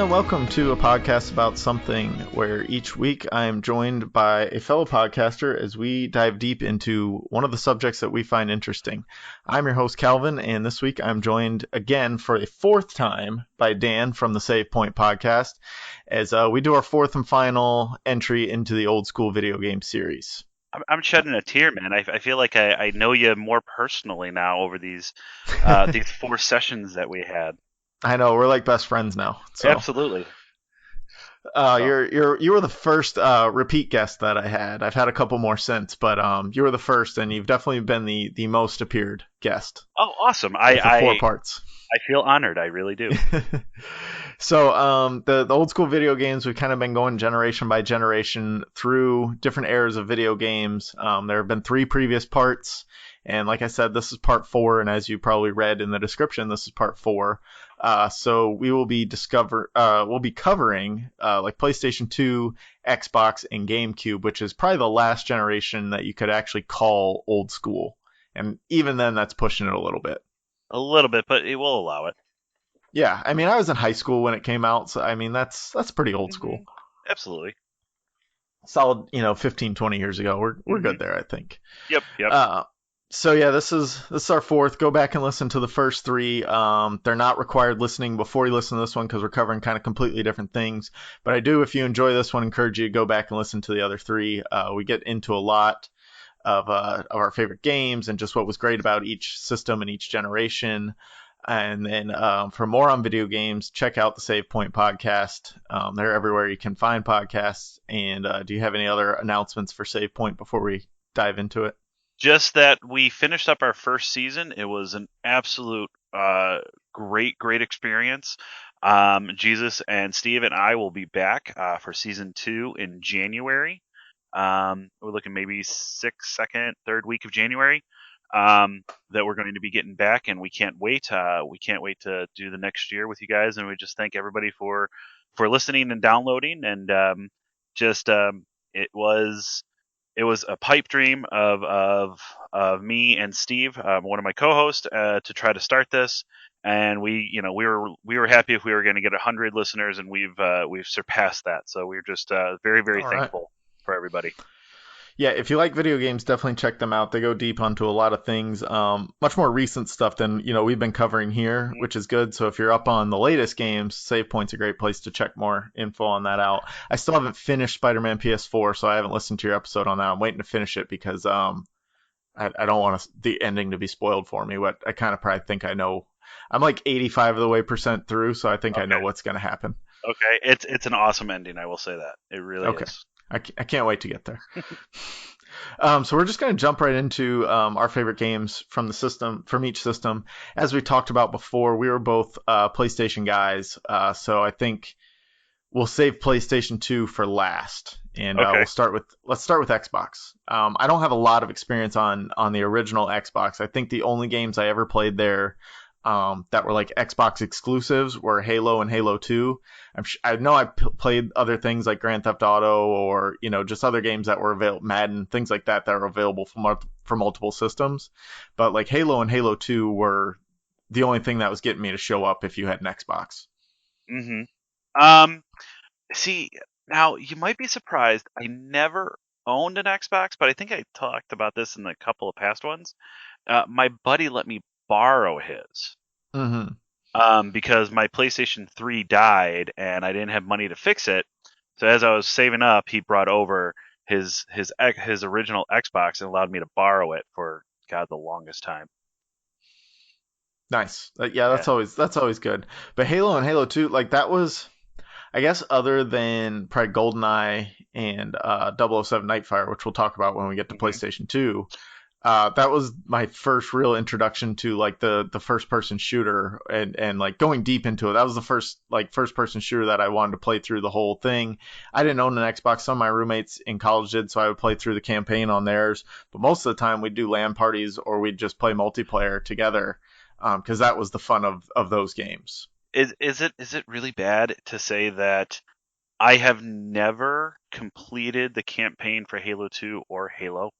and welcome to a podcast about something where each week I am joined by a fellow podcaster as we dive deep into one of the subjects that we find interesting. I'm your host, Calvin, and this week I'm joined again for a fourth time by Dan from the Save Point podcast as we do our fourth and final entry into the old school video game series. I'm shedding a tear, man. I feel like I know you more personally now over these four sessions that we had. I know, we're like best friends now. So. Absolutely. You were the first repeat guest that I had. I've had a couple more since, but you were the first, and you've definitely been the most appeared guest. Oh, awesome! For 4 parts. I feel honored. I really do. So the old school video games, we've kind of been going generation by generation through different eras of video games. There have been 3 previous parts, and like I said, this is part 4, and as you probably read in the description, this is part 4. So we will be covering like PlayStation 2, Xbox, and GameCube, which is probably the last generation that you could actually call old school. And even then, that's pushing it a little bit. A little bit, but it will allow it. Yeah, I mean, I was in high school when it came out, so I mean, that's pretty old school. Absolutely. Solid, 15, 20 years ago. We're good there, I think. Yep. So yeah, this is our fourth. Go back and listen to the first 3. They're not required listening before you listen to this one because we're covering kind of completely different things. But I do, if you enjoy this one, encourage you to go back and listen to the other 3. We get into a lot of our favorite games and just what was great about each system and each generation. And then for more on video games, check out the Save Point podcast. They're everywhere you can find podcasts. And do you have any other announcements for Save Point before we dive into it? Just that we finished up our first season. It was an absolute great experience. Jesus and Steve and I will be back for season 2 in January. We're looking maybe third week of January that we're going to be getting back, and we can't wait. We can't wait to do the next year with you guys, and we just thank everybody for listening and downloading. And it was a pipe dream of me and Steve, one of my co-hosts, to try to start this. And we were happy if we were going to get 100 listeners, and we've surpassed that. So we're just very thankful for everybody. Yeah, if you like video games, definitely check them out. They go deep onto a lot of things, much more recent stuff than we've been covering here, which is good. So if you're up on the latest games, Save Point's a great place to check more info on that out. I still haven't finished Spider-Man PS4, so I haven't listened to your episode on that. I'm waiting to finish it because I don't want the ending to be spoiled for me. What I kind of probably think I know. I'm like 85 of the way percent through, so I think I know what's going to happen. Okay, it's an awesome ending. I will say that it really is. I can't wait to get there. So we're just going to jump right into our favorite games from each system. As we talked about before, we were both PlayStation guys, so I think we'll save PlayStation 2 for last, and let's start with Xbox. I don't have a lot of experience on the original Xbox. I think the only games I ever played there that were like Xbox exclusives were Halo and Halo 2. I know I played other things like Grand Theft Auto or just other games that were available, Madden, things like that are available for multiple systems. But like Halo and Halo 2 were the only thing that was getting me to show up if you had an Xbox. See, now you might be surprised. I never owned an Xbox, but I think I talked about this in a couple of past ones. My buddy let me borrow his. Because my PlayStation 3 died and I didn't have money to fix it. So as I was saving up, he brought over his original Xbox and allowed me to borrow it for the longest time. Nice. That's always good. But Halo and Halo 2, like that was, I guess, other than probably GoldenEye and 007 Nightfire, which we'll talk about when we get to PlayStation 2. That was my first real introduction to like the first person shooter and like going deep into it. That was the first person shooter that I wanted to play through the whole thing. I didn't own an Xbox. Some of my roommates in college did, so I would play through the campaign on theirs. But most of the time we'd do LAN parties or we'd just play multiplayer together because that was the fun of those games. Is it really bad to say that I have never completed the campaign for Halo 2 or Halo?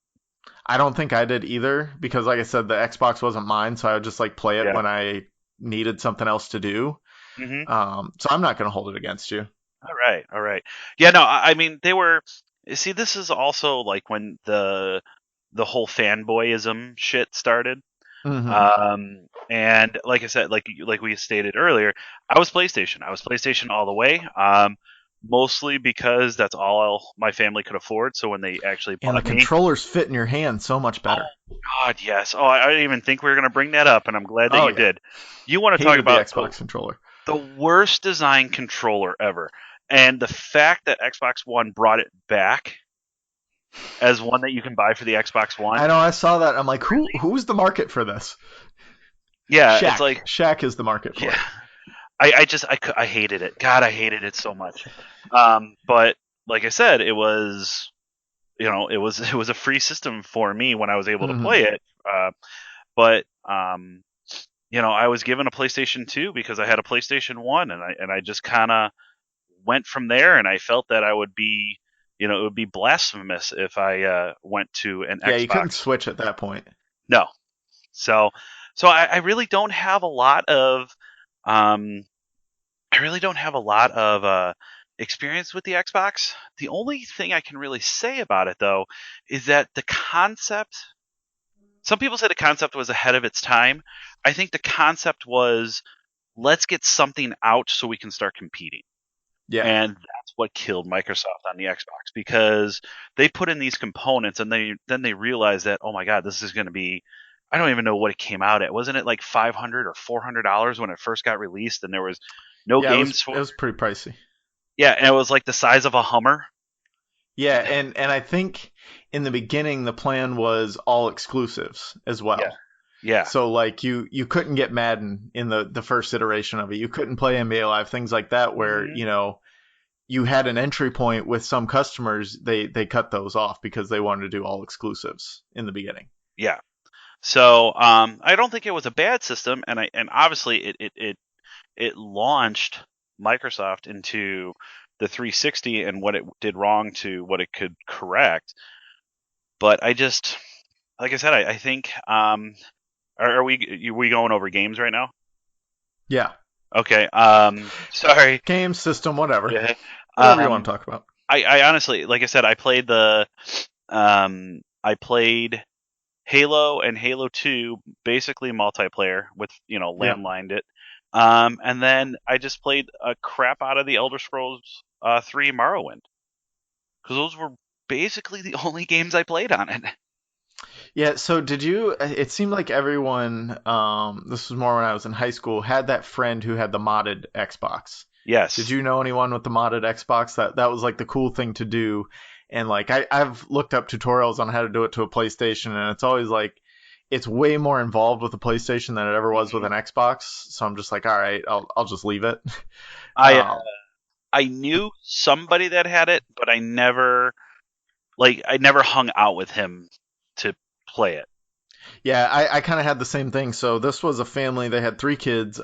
I don't think I did either because, like I said, the Xbox wasn't mine, so I would just like play it when I needed something else to do. Hmm. So I'm not going to hold it against you. All right, all right. Yeah, no, I mean they were. See, this is also like when the whole fanboyism shit started. Hmm. And like I said, like we stated earlier, I was PlayStation. I was PlayStation all the way. Mostly because that's all my family could afford. So when they actually And the bought me, controllers fit in your hand so much better. oh God, yes. Oh, I didn't even think we were gonna bring that up, and I'm glad that Oh you yeah, did. You want to talk hated the about Xbox controller. the worst design controller ever, and the fact that Xbox One brought it back as one that you can buy for the Xbox One. I know, I saw that. I'm like, who's the market for this? Yeah, it's Shaq. like, Shaq is the market for yeah. it. I hated it. God, I hated it so much. But like I said, it was, it was a free system for me when I was able to Hmm. play it. But I was given a PlayStation 2 because I had a PlayStation 1, and I just kind of went from there, and I felt that I would be, it would be blasphemous if I went to an Yeah, you couldn't Xbox. switch at that point. No. So I really don't have a lot of um I really don't have a lot of experience with the Xbox. The only thing I can really say about it, though, is that the concept. Some people say the concept was ahead of its time. I think the concept was, let's get something out so we can start competing. Yeah. And that's what killed Microsoft on the Xbox, because they put in these components, and then they realized that, oh my God, this is going to be. I don't even know what it came out at. Wasn't it like $500 or $400 when it first got released, and there was no Yeah, games it for. was pretty pricey. Yeah, and it was like the size of a Hummer. Yeah, and I think in the beginning the plan was all exclusives as Yeah, well. yeah. So like you couldn't get Madden in the first iteration of it. You couldn't play NBA Live, things like that where, Hmm. you had an entry point with some customers, they cut those off because they wanted to do all exclusives in the beginning. Yeah. So I don't think it was a bad system, and obviously it launched Microsoft into the 360 and what it did wrong to what it could correct. But I just, like I said, I think, are we going over games right now? Yeah. Okay. Sorry. Game system, whatever. Yeah. Whatever you want Um, to talk about. I honestly, like I said, I played Halo and Halo 2, basically multiplayer with, Yeah. landlined it. And then I just played a crap out of the Elder Scrolls 3 Morrowind, because those were basically the only games I played on it. Yeah, so did you it seemed like everyone this was more when I was in high school had that friend who had the modded Xbox. Did Yes. you know anyone with the modded Xbox? That was like the cool thing to do. And like I've looked up tutorials on how to do it to a PlayStation, and it's always like it's way more involved with a PlayStation than it ever was with Hmm. an Xbox. So I'm just like, all right, I'll just leave it. I Um, I knew somebody that had it, but I never hung out with him to play it. yeah, I kind of had the same thing. So this was a family. They had three kids.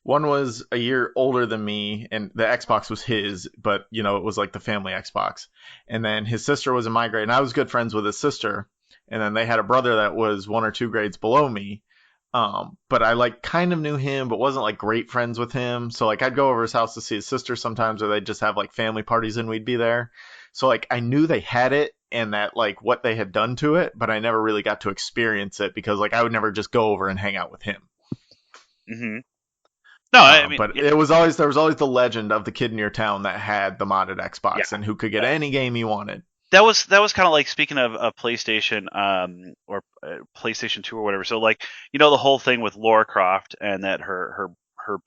One was a year older than me, and the Xbox was his, but it was like the family Xbox. And then his sister was in my grade, and I was good friends with his sister. And then they had a brother that was one or two grades below me. But I like kind of knew him, but wasn't like great friends with him. So like I'd go over his house to see his sister sometimes, or they'd just have like family parties and we'd be there. So like I knew they had it and that like what they had done to it, but I never really got to experience it because like I would never just go over and hang out with him. Hmm. No, I mean, But yeah, there was always the legend of the kid in your town that had the modded yeah, Xbox and who could get yeah. any game he wanted. That was kind of like, speaking of PlayStation, or PlayStation 2 or whatever. So like, the whole thing with Lara Croft, and that her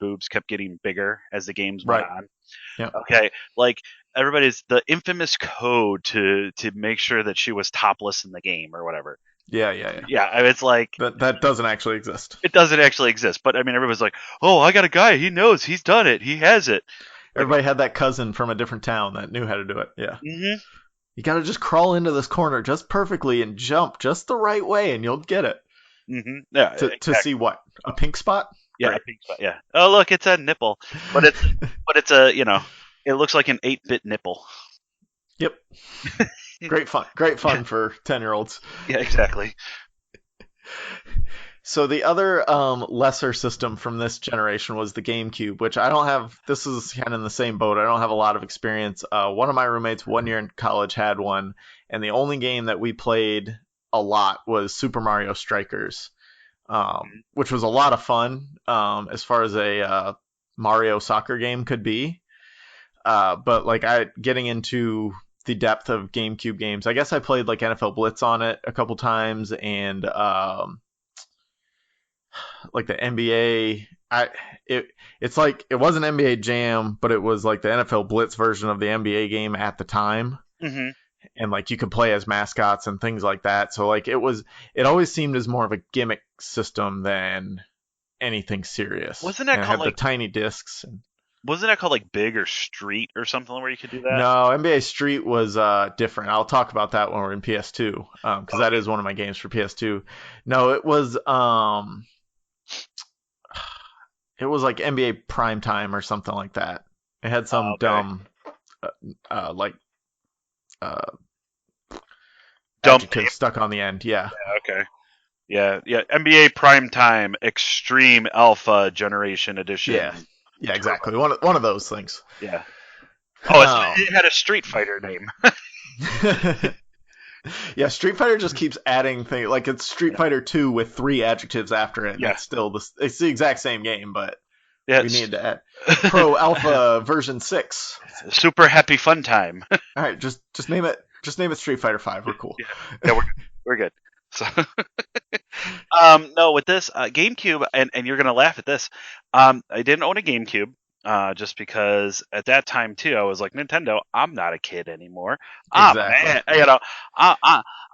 boobs kept getting bigger as the games went Right. on. Yeah. Okay, like, everybody's the infamous code to make sure that she was topless in the game or whatever. Yeah. Yeah. Yeah. Yeah, I mean, it's like, That doesn't actually exist. it doesn't actually exist, but I mean, everybody's like, "Oh, I got a guy. He knows. He's done it. He has it." Like, Everybody had that cousin from a different town that knew how to do it. Yeah. mm-hmm, You got to just crawl into this corner just perfectly and jump just the right way and you'll get it. mm-hmm, yeah, To exactly. see what? A pink spot? Yeah, a Great. pink spot. Yeah. Oh, look, it's a nipple, but it's a, it looks like an 8-bit nipple. Yep. Great fun. Great fun for 10-year-olds. Yeah, exactly. So the other lesser system from this generation was the GameCube, which I don't have. This is kind of in the same boat. I don't have a lot of experience. One of my roommates, 1 year in college, had one, and the only game that we played a lot was Super Mario Strikers, which was a lot of fun as far as a Mario soccer game could be. But like I getting into the depth of GameCube games, I guess I played like NFL Blitz on it a couple times, and like the NBA. It's like it wasn't NBA Jam, but it was like the NFL Blitz version of the NBA game at the time, Hmm. and like you could play as mascots and things like that. So like it always seemed as more of a gimmick system than anything serious, Wasn't that and it called had the like tiny discs. And wasn't that called like Big or Street or something where you could do that? no, NBA Street was different. I'll talk about that when we're in PS2, because that Okay. is one of my games for PS2. No, it was like NBA Primetime or something like that. It had some Okay. dumb like uh, Dump adjective stuck on the end. Yeah, name. Okay. Yeah, yeah. NBA Primetime Extreme Alpha Generation yeah, Edition yeah, Turbo. exactly. One of those things. Yeah. Oh, Um, it had a Street Fighter name. yeah, Street Fighter just keeps adding things. Like it's Street Yeah. Fighter 2 with three adjectives after it, and Yeah. it's the exact same game, but Yeah. we needed to add Pro Alpha version 6. Super Happy Fun Time. All right, just name it Street Fighter 5. We're cool. Yeah. Yeah, we're good. So, no, with this GameCube, and you're gonna laugh at this. I didn't own a GameCube, just because at that time too, I was like, Nintendo, I'm not a kid anymore. I'm a Exactly. man.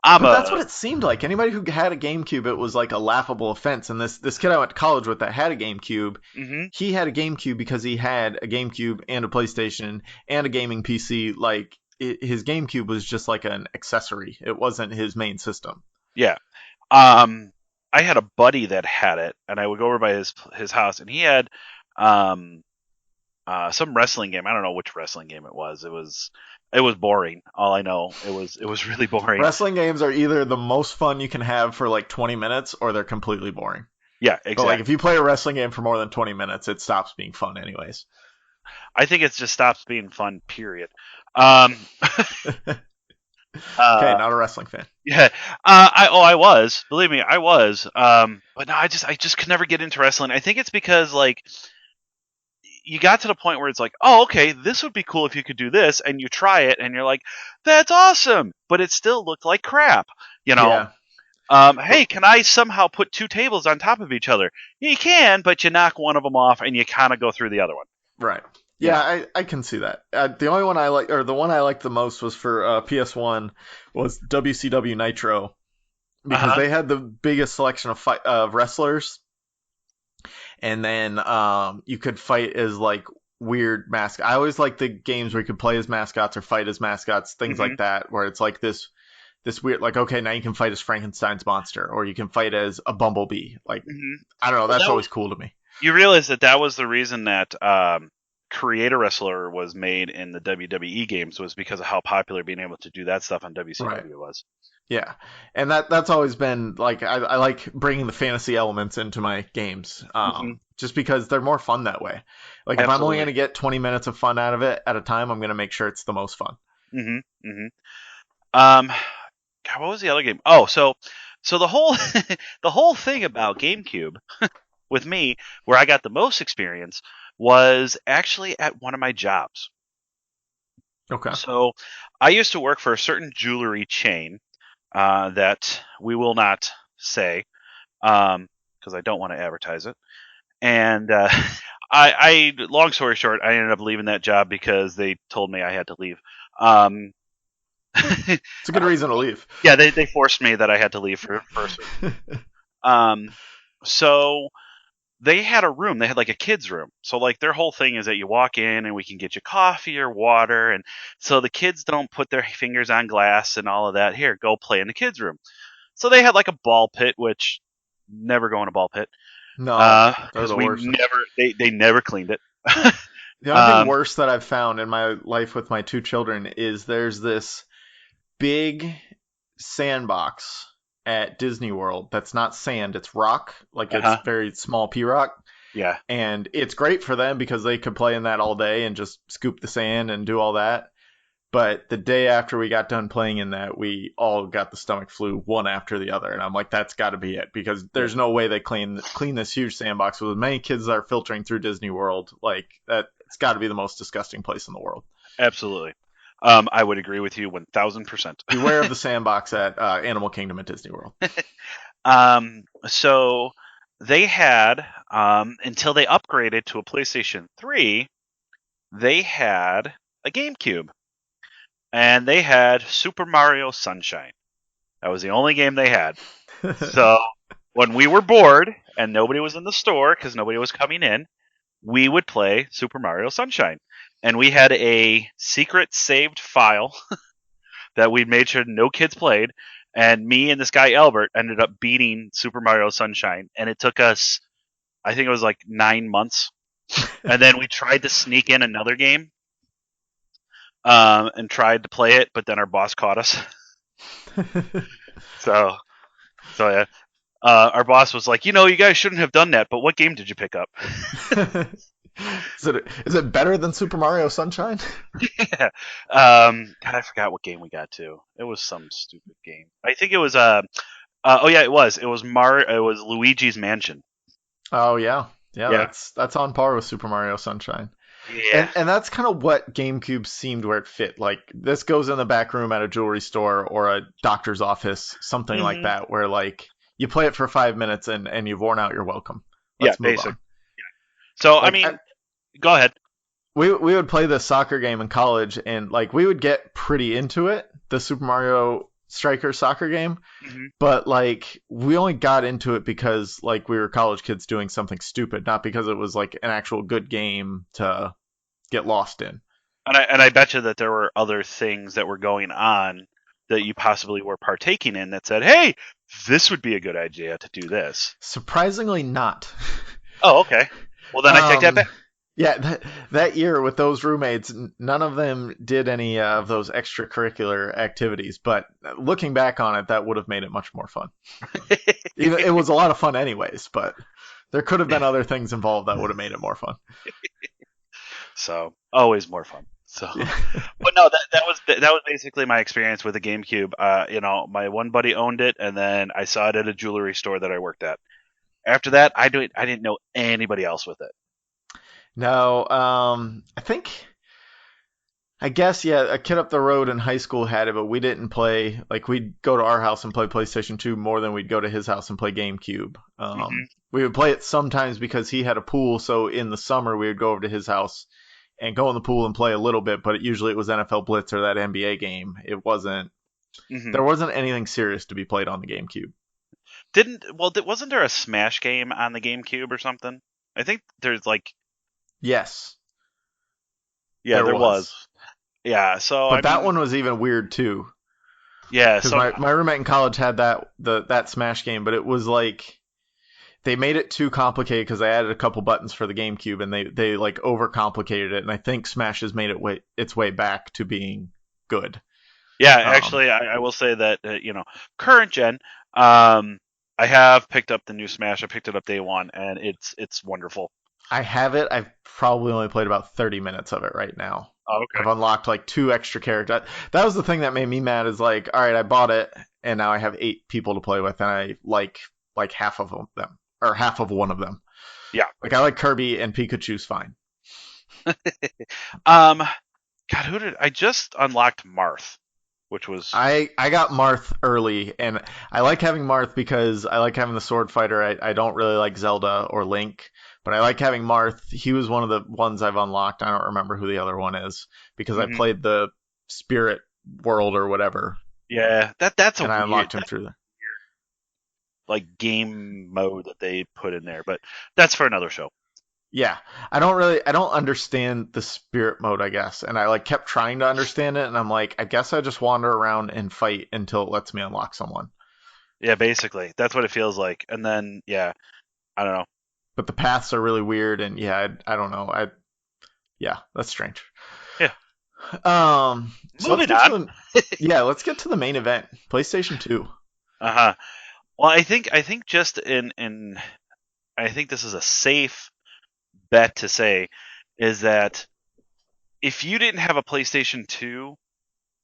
I'm But that's a what it seemed like. Anybody who had a GameCube, it was like a laughable offense. And this kid I went to college with that had a GameCube, hmm he had a GameCube because he had a GameCube and a PlayStation and a gaming PC. Like his GameCube was just like an accessory. It wasn't his main system. yeah. Um, I had a buddy that had it, and I would go over by his house, and he had um some wrestling game. I don't know which wrestling game it was. It was boring. All I know, it was really boring. Wrestling games are either the most fun you can have for like 20 minutes or they're completely boring. Yeah, But like exactly. if you play a wrestling game for more than 20 minutes, it stops being fun anyways. I think it just stops being fun. Period. Um, Okay, uh, not a wrestling fan. yeah. I was. Believe me, I was. But no, I just could never get into wrestling. I think it's because like you got to the point where it's like, oh, okay, this would be cool if you could do this, and you try it, and you're like, that's awesome, but it still looked like crap. You know. Yeah. Hey, can I somehow put two tables on top of each other? You can, but you knock one of them off, and you kind of go through the other one. Right. You Yeah, know. I can see that. The only one I like, or the one I liked the most, was for PS1, was WCW Nitro, Uh because huh. they had the biggest selection of wrestlers, and then you could fight as like weird mascots. I always like the games where you could play as mascots or fight as mascots, things hmm like that, where it's like this weird, like, okay, now you can fight as Frankenstein's monster, or you can fight as a bumblebee. Like, hmm I don't know, Well, that's always cool to me. you realize that was the reason that Creator Wrestler was made in the WWE games was because of how popular being able to do that stuff on Right. WCW was. Yeah, and that's always been like I like bringing the fantasy elements into my games, hmm just because they're more fun that way. Like if I'm only Absolutely. gonna get 20 minutes of fun out of it at a time, I'm gonna make sure it's the most fun. hmm hmm Um, God, what was the other game? Oh, so the whole the whole thing about GameCube with me, where I got the most experience, was actually at one of my jobs. Okay. So I used to work for a certain jewelry chain that we will not say because I don't want to advertise it. And long story short, I ended up leaving that job because they told me I had to leave. Um, It's a good reason to leave. yeah, they forced me that I had to leave for a certain. Um, so they had a room. They had like a kids room. So like their whole thing is that you walk in and we can get you coffee or water, and so the kids don't put their fingers on glass and all of that. Here, go play in the kids room. So they had like a ball pit, which never go in a ball pit No, they're because the we worst. never they never cleaned it. The only thing um, worse that I've found in my life with my two children is there's this big sandbox at Disney World that's not sand, it's rock, like it's Uh-huh. very small P rock. Yeah. And it's great for them because they could play in that all day and just scoop the sand and do all that. But the day after we got done playing in that, we all got the stomach flu one after the other. And I'm like, that's got to be it because Yeah. there's no way they clean this huge sandbox with as many kids that are filtering through Disney World. Like that, it's got to be the most disgusting place in the world. Absolutely. I would agree with you 1000%. Beware of the sandbox at Animal Kingdom at Disney World. So they had, until they upgraded to a PlayStation 3, they had a GameCube. And they had Super Mario Sunshine. That was the only game they had. So when we were bored and nobody was in the store because nobody was coming in, we would play Super Mario Sunshine. And we had a secret saved file that we made sure no kids played. And me and this guy Albert ended up beating Super Mario Sunshine. And it took us, I think it was like 9 months. And then we tried to sneak in another game and tried to play it, but then our boss caught us. So yeah. Our boss was like, you guys shouldn't have done that, but what game did you pick up? Is it better than Super Mario Sunshine? Yeah. God, I forgot what game we got to. It was some stupid game. I think it was oh yeah, it was. It was Luigi's Mansion. Oh yeah. Yeah. That's on par with Super Mario Sunshine. Yeah. And that's kind of what GameCube seemed where it fit. Like this goes in the back room at a jewelry store or a doctor's office, something like that, where like you play it for 5 minutes and you've worn out your welcome. Let's move on. So Like, I mean, go ahead. We would play this soccer game in college, and like we would get pretty into it, the Super Mario Striker soccer game, but like we only got into it because like we were college kids doing something stupid, not because it was like an actual good game to get lost in. And I bet you that there were other things that were going on that you possibly were partaking in that said, "Hey, this would be a good idea to do this." Surprisingly, not. Oh, okay. Well, then I take that back. Yeah, that year with those roommates, none of them did any of those extracurricular activities. But looking back on it, that would have made it much more fun. It was a lot of fun anyways, but there could have been other things involved that would have made it more fun. So always more fun. So, but no, that was basically my experience with the GameCube. My one buddy owned it, and then I saw it at a jewelry store that I worked at. After that, I didn't know anybody else with it. No, I guess, yeah, a kid up the road in high school had it, but we didn't play. Like, we'd go to our house and play PlayStation 2 more than we'd go to his house and play GameCube. We would play it sometimes because he had a pool, so in the summer we would go over to his house and go in the pool and play a little bit, but usually it was NFL Blitz or that NBA game. It wasn't, there wasn't anything serious to be played on the GameCube. Wasn't there a Smash game on the GameCube or something? I think there's like... Yes. Yeah, there was. Yeah, so but that one was even weird too. Yeah, because my roommate in college had that Smash game, but it was like they made it too complicated because they added a couple buttons for the GameCube and they like overcomplicated it, and I think Smash has made its way back to being good. Yeah, actually, I will say that current gen, I have picked up the new Smash. I picked it up day one, and it's wonderful. I have it. I've probably only played about 30 minutes of it right now. Oh, okay. I've unlocked like 2 extra characters. That was the thing that made me mad is like, all right, I bought it and now I have 8 people to play with and I like half of them or half of one of them. Yeah. Like I like Kirby and Pikachu's fine. God, I just unlocked Marth, which was... I got Marth early, and I like having Marth because I like having the sword fighter. I don't really like Zelda or Link. But I like having Marth. He was one of the ones I've unlocked. I don't remember who the other one is because I played the Spirit World or whatever. Yeah, that's and I unlocked him through the like game mode that they put in there. But that's for another show. Yeah, I don't understand the Spirit mode, I guess, and I like kept trying to understand it, and I'm like, I guess I just wander around and fight until it lets me unlock someone. Yeah, basically, that's what it feels like. And then, yeah, I don't know. But the paths are really weird, and yeah, I don't know. Yeah, that's strange. Yeah. So Moving on. let's get to the main event, PlayStation 2. Uh-huh. Well, I think just in I think this is a safe bet to say is that if you didn't have a PlayStation 2,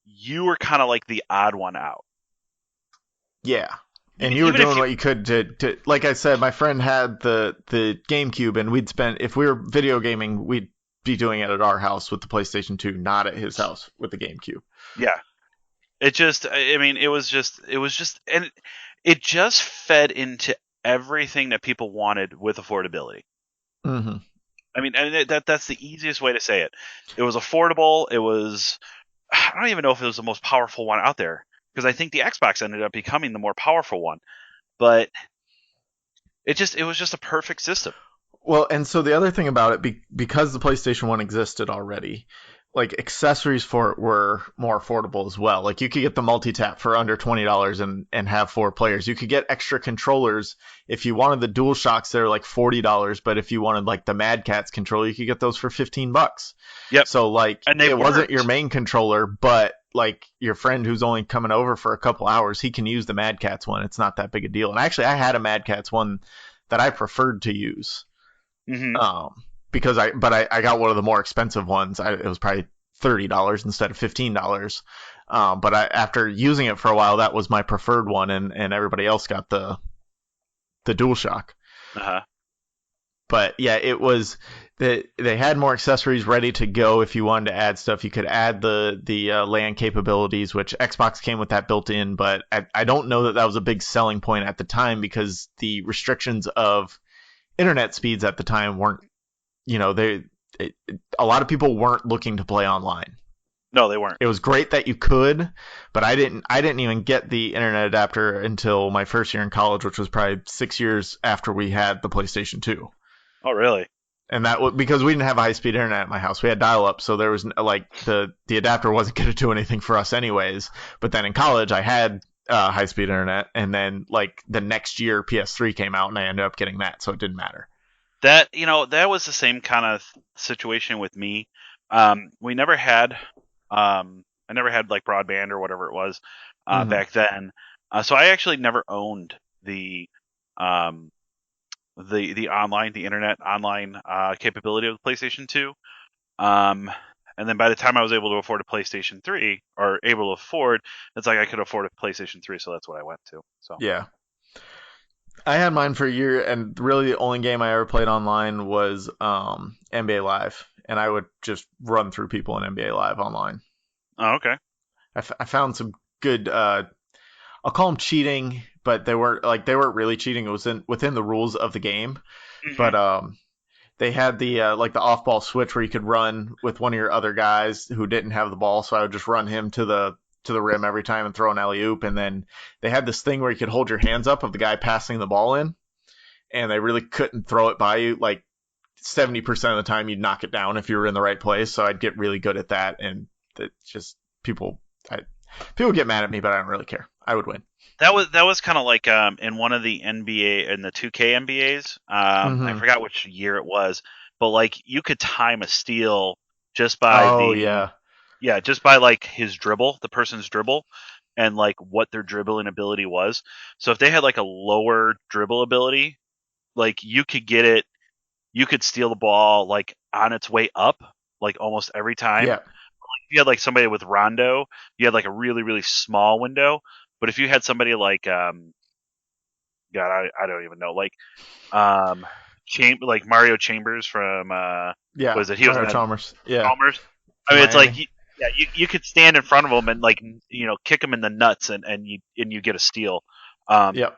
you were kind of like the odd one out. Yeah. And Even you were even if doing you what you could to like I said, my friend had the GameCube, and we'd spend, if we were video gaming, we'd be doing it at our house with the PlayStation 2, not at his house with the GameCube. yeah, it just I mean it was just and it just fed into everything that people wanted with affordability. Hmm. I mean that's the easiest way to say it. It was affordable. It was I don't even know if it was the most powerful one out there because I think the Xbox ended up becoming the more powerful one. But it was just a perfect system. Well, and so the other thing about it, because the PlayStation 1 existed already, like accessories for it were more affordable as well. Like you could get the multi-tap for under $20 and have four players. You could get extra controllers if you wanted the Dual Shocks. They're like $40, but if you wanted like the Mad Catz controller, you could get those for $15. Yep, So like and they it wasn't your worked. main controller, but like your friend who's only coming over for a couple hours, he can use the Mad Catz one. It's not that big a deal. And actually, I had a Mad Catz one that I preferred to use, Hmm. um, because I got one of the more expensive ones. It was probably $30 instead of $15. But after using it for a while, that was my preferred one, and everybody else got the DualShock. Uh-huh. But yeah, it was they had more accessories ready to go if you wanted to add stuff. You could add the LAN capabilities, which Xbox came with that built in, but I don't know that that was a big selling point at the time because the restrictions of internet speeds at the time weren't, a lot of people weren't looking to play online. No, they weren't. It was great that you could, but I didn't even get the internet adapter until my first year in college, which was probably 6 years after we had the PlayStation 2. Oh, really? And that was because we didn't have high speed internet at my house. We had dial up, so there was like the adapter wasn't going to do anything for us anyways. But then in college, I had high speed internet, and then like the next year, PS3 came out, and I ended up getting that, so it didn't matter. That was the same kind of situation with me. We never had I never had like broadband or whatever it was Hmm. back then. So I actually never owned the um the internet online capability of the PlayStation 2. Um, and then by the time I was able to afford a PlayStation 3 or able to afford, it's like I could afford a PlayStation 3, so that's what I went to. So, Yeah, I had mine for a year, and really the only game I ever played online was NBA Live, and I would just run through people in NBA Live online. oh, okay. I found some good. I'll call them cheating, but they weren't really cheating. It was within the rules of the game. Hmm. But they had the like the off ball switch where you could run with one of your other guys who didn't have the ball. So I would just run him to the rim every time and throw an alley oop. And then they had this thing where you could hold your hands up of the guy passing the ball in, and they really couldn't throw it by you. Like 70% of the time, you'd knock it down if you were in the right place. So I'd get really good at that, and it just people. People get mad at me, but I don't really care. I would win. That was kind of like in one of the NBA in the 2K NBAs. I Hmm. forgot which year it was, but like you could time a steal just by Oh the yeah, yeah, just by like his dribble, the person's dribble, and like what their dribbling ability was. So if they had like a lower dribble ability, like you could steal the ball like on its way up, like almost every time. yeah, If you had like somebody with Rondo, you had like a really really small window. But if you had somebody like God, I don't even know, um, like Mario Chambers from yeah. was it? He was Mario on Chalmers, yeah, Chalmers. I from mean, it's like Miami. yeah, you could stand in front of him and like kick him in the nuts and you get a steal. Um, Yep.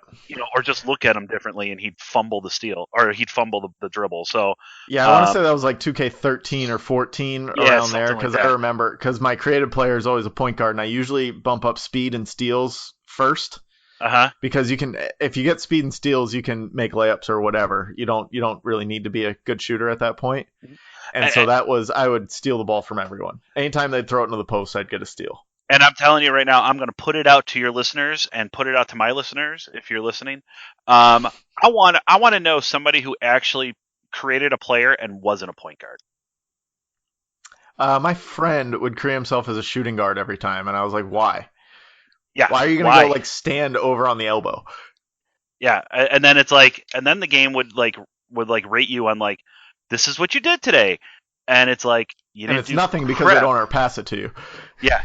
or just look at him differently and he'd fumble the steal or he'd fumble the dribble. So, Yeah, I want to um, say that was like 2K13 or 14 yeah, around there something like because I that. remember because my creative player is always a point guard, and I usually bump up speed and steals first Uh huh. because you can, if you get speed and steals, you can make layups or whatever. You don't really need to be a good shooter at that point. And And, so that was, I would steal the ball from everyone. Anytime they'd throw it into the post, I'd get a steal. and I'm telling you right now, I'm going to put it out to your listeners and put it out to my listeners if you're listening. Um, I want to know somebody who actually created a player and wasn't a point guard. My friend would create himself as a shooting guard every time, and I was like, why? Yeah. Why are you gonna go Why? like stand over on the elbow? Yeah. And then it's like, and then the game would rate you on like, this is what you did today, and it's like you And didn't it's do nothing because they crap. don't ever pass it to you. Yeah.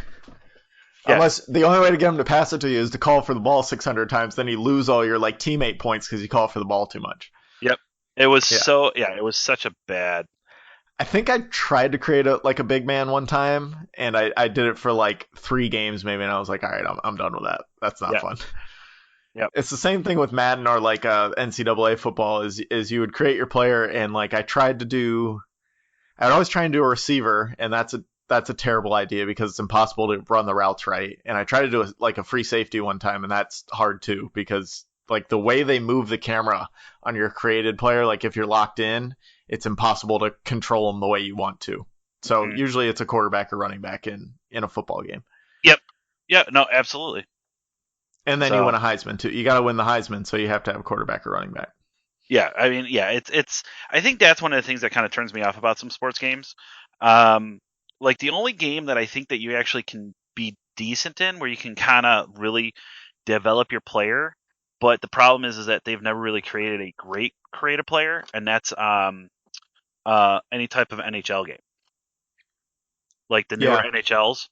Yeah. Unless the only way to get them to pass it to you is to call for the ball 600 times, then you lose all your like teammate points because you call for the ball too much. Yep. It was Yeah. so. Yeah. It was such a bad. I think I tried to create a big man one time, and I did it for like 3 games maybe, and I was like, all right, I'm done with that. That's not Yeah. fun. Yep. It's the same thing with Madden or like NCAA football. Is you would create your player, and like I'd always try and do a receiver, and that's a terrible idea because it's impossible to run the routes right. And I tried to do like a free safety one time, and that's hard too because like the way they move the camera on your created player, like if you're locked in, it's impossible to control them the way you want to. So Mhm. usually it's a quarterback or running back in a football game. Yep. Yeah. No. Absolutely. And then you So win a Heisman too. You got to win the Heisman, so you have to have a quarterback or running back. yeah. I mean, yeah. It's. I think that's one of the things that kind of turns me off about some sports games. Um, like the only game that I think that you actually can be decent in, where you can kind of really develop your player. But the problem is that they've never really created a great creative player, and that's any type of NHL game, like the newer Yeah. NHLs.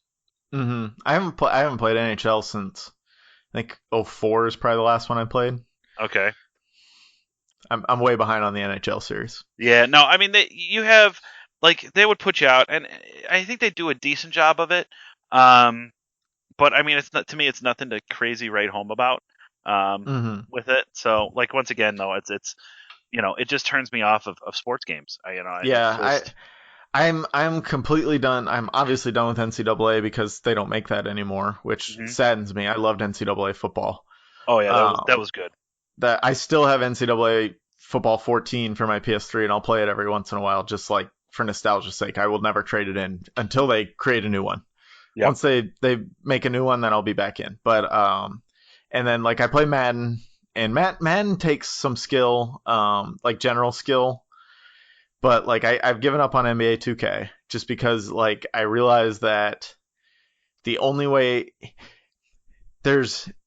I haven't played NHL since I think '04 is probably the last one I played. Okay. I'm way behind on the NHL series. Yeah. No. I mean, you have like they would put you out, and I think they do a decent job of it. Um, but I mean, it's not to me. It's nothing to crazy write home about. hmm With it. So like once again, though, it's it just turns me off of sports games. Yeah, It's just. I'm completely done. I'm obviously done with NCAA because they don't make that anymore, which Mhm. saddens me. I loved NCAA football. Oh yeah, that Um, was good. that I still have NCAA football 14 for my PS3, and I'll play it every once in a while, just like for nostalgia's sake. I will never trade it in until they create a new one. Yep. Once they make a new one, then I'll be back in. But and then like I play Madden, and Madden takes some skill, like general skill, but like I've given up on NBA 2K just because like I realize that the only way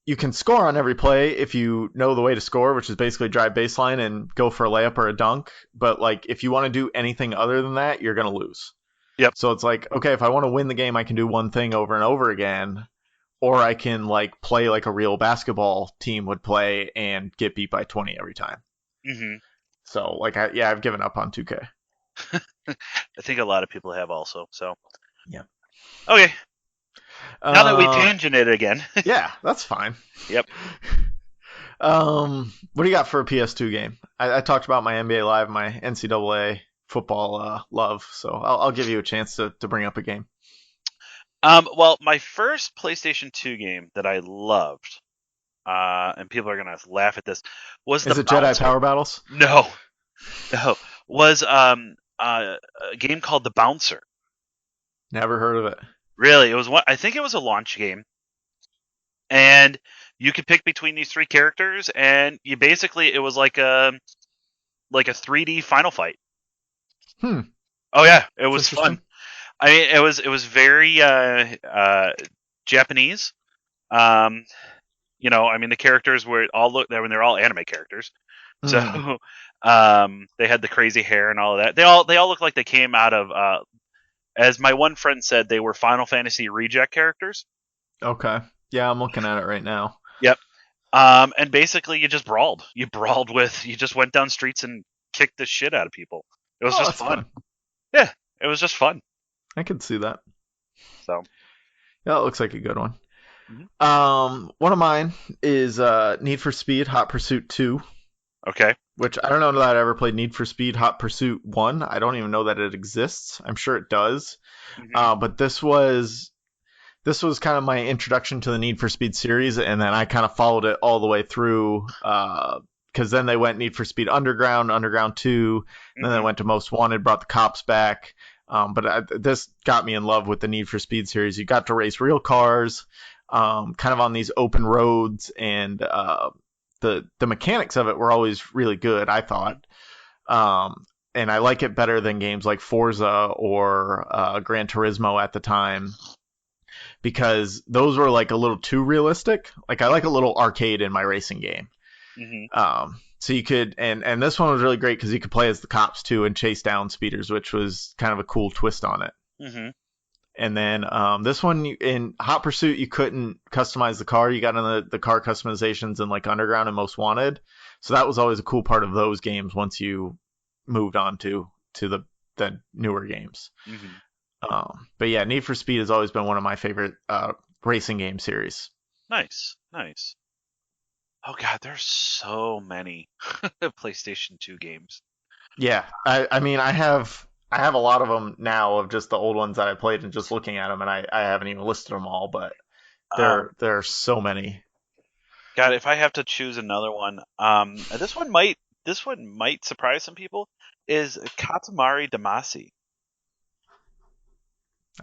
you can score on every play if you know the way to score, which is basically drive baseline and go for a layup or a dunk. But like if you want to do anything other than that, you're gonna lose. Yep. So it's like, okay, if I want to win the game, I can do one thing over and over again, or I can like play like a real basketball team would play and get beat by 20 every time. Hmm. So like I've given up on 2K. I think a lot of people have also. So Yeah. okay, now that we Uh, tangented again. yeah, that's fine. Yep. What do you got for a PS2 game? I talked about my NBA Live, my NCAA football love, so I'll give you a chance to bring up a game. Well, my first PlayStation 2 game that I loved, and people are gonna laugh at this, was Is the it Jedi Bouncer. Power Battles? No, no, was a game called the Bouncer. Never heard of it. Really, it was one. I think it was a launch game, and you could pick between these three characters, and you basically it was like a 3D Final Fight. Hmm, Oh yeah, it it's was fun. interesting. I mean, it was very Japanese. Um, I mean, the characters were all look. I mean, they're all anime characters. So, Hmm. they had the crazy hair and all of that. They all look like they came out of. As my one friend said, they were Final Fantasy reject characters. Okay. Yeah, I'm looking at it right now. Yep. And basically, you just brawled. You just went down streets and kicked the shit out of people. It was Oh, just that's fun. fun. Yeah, it was just fun. I could see that. So, Yeah, it looks like a good one. mhm. One of mine is Need for Speed Hot Pursuit 2, Okay. which I don't know that I ever played Need for Speed Hot Pursuit 1. I don't even know that it exists. I'm sure it does. Hmm. But this was kind of my introduction to the Need for Speed series, and then I kind of followed it all the way through. Because then they went Need for Speed Underground, Underground 2, and then they Hmm. went to Most Wanted, brought the cops back. This got me in love with the Need for Speed series. You got to race real cars, kind of on these open roads, and the mechanics of it were always really good, I thought. And I like it better than games like Forza or Gran Turismo at the time because those were like a little too realistic. Like I like a little arcade in my racing game. Hmm. So you could, and this one was really great because you could play as the cops too and chase down speeders, which was kind of a cool twist on it. Hmm. And then this one in Hot Pursuit, you couldn't customize the car. You got in the car customizations in like Underground and Most Wanted. So that was always a cool part of those games once you moved on to the newer games. Hmm. But yeah, Need for Speed has always been one of my favorite racing game series. Nice, nice. Oh God, there's so many PlayStation 2 games. Yeah, I mean I have a lot of them now of just the old ones that I played and just looking at them, and I haven't even listed them all, but Um, there are so many. God, if I have to choose another one, this one might surprise some people. Is Katamari Damacy.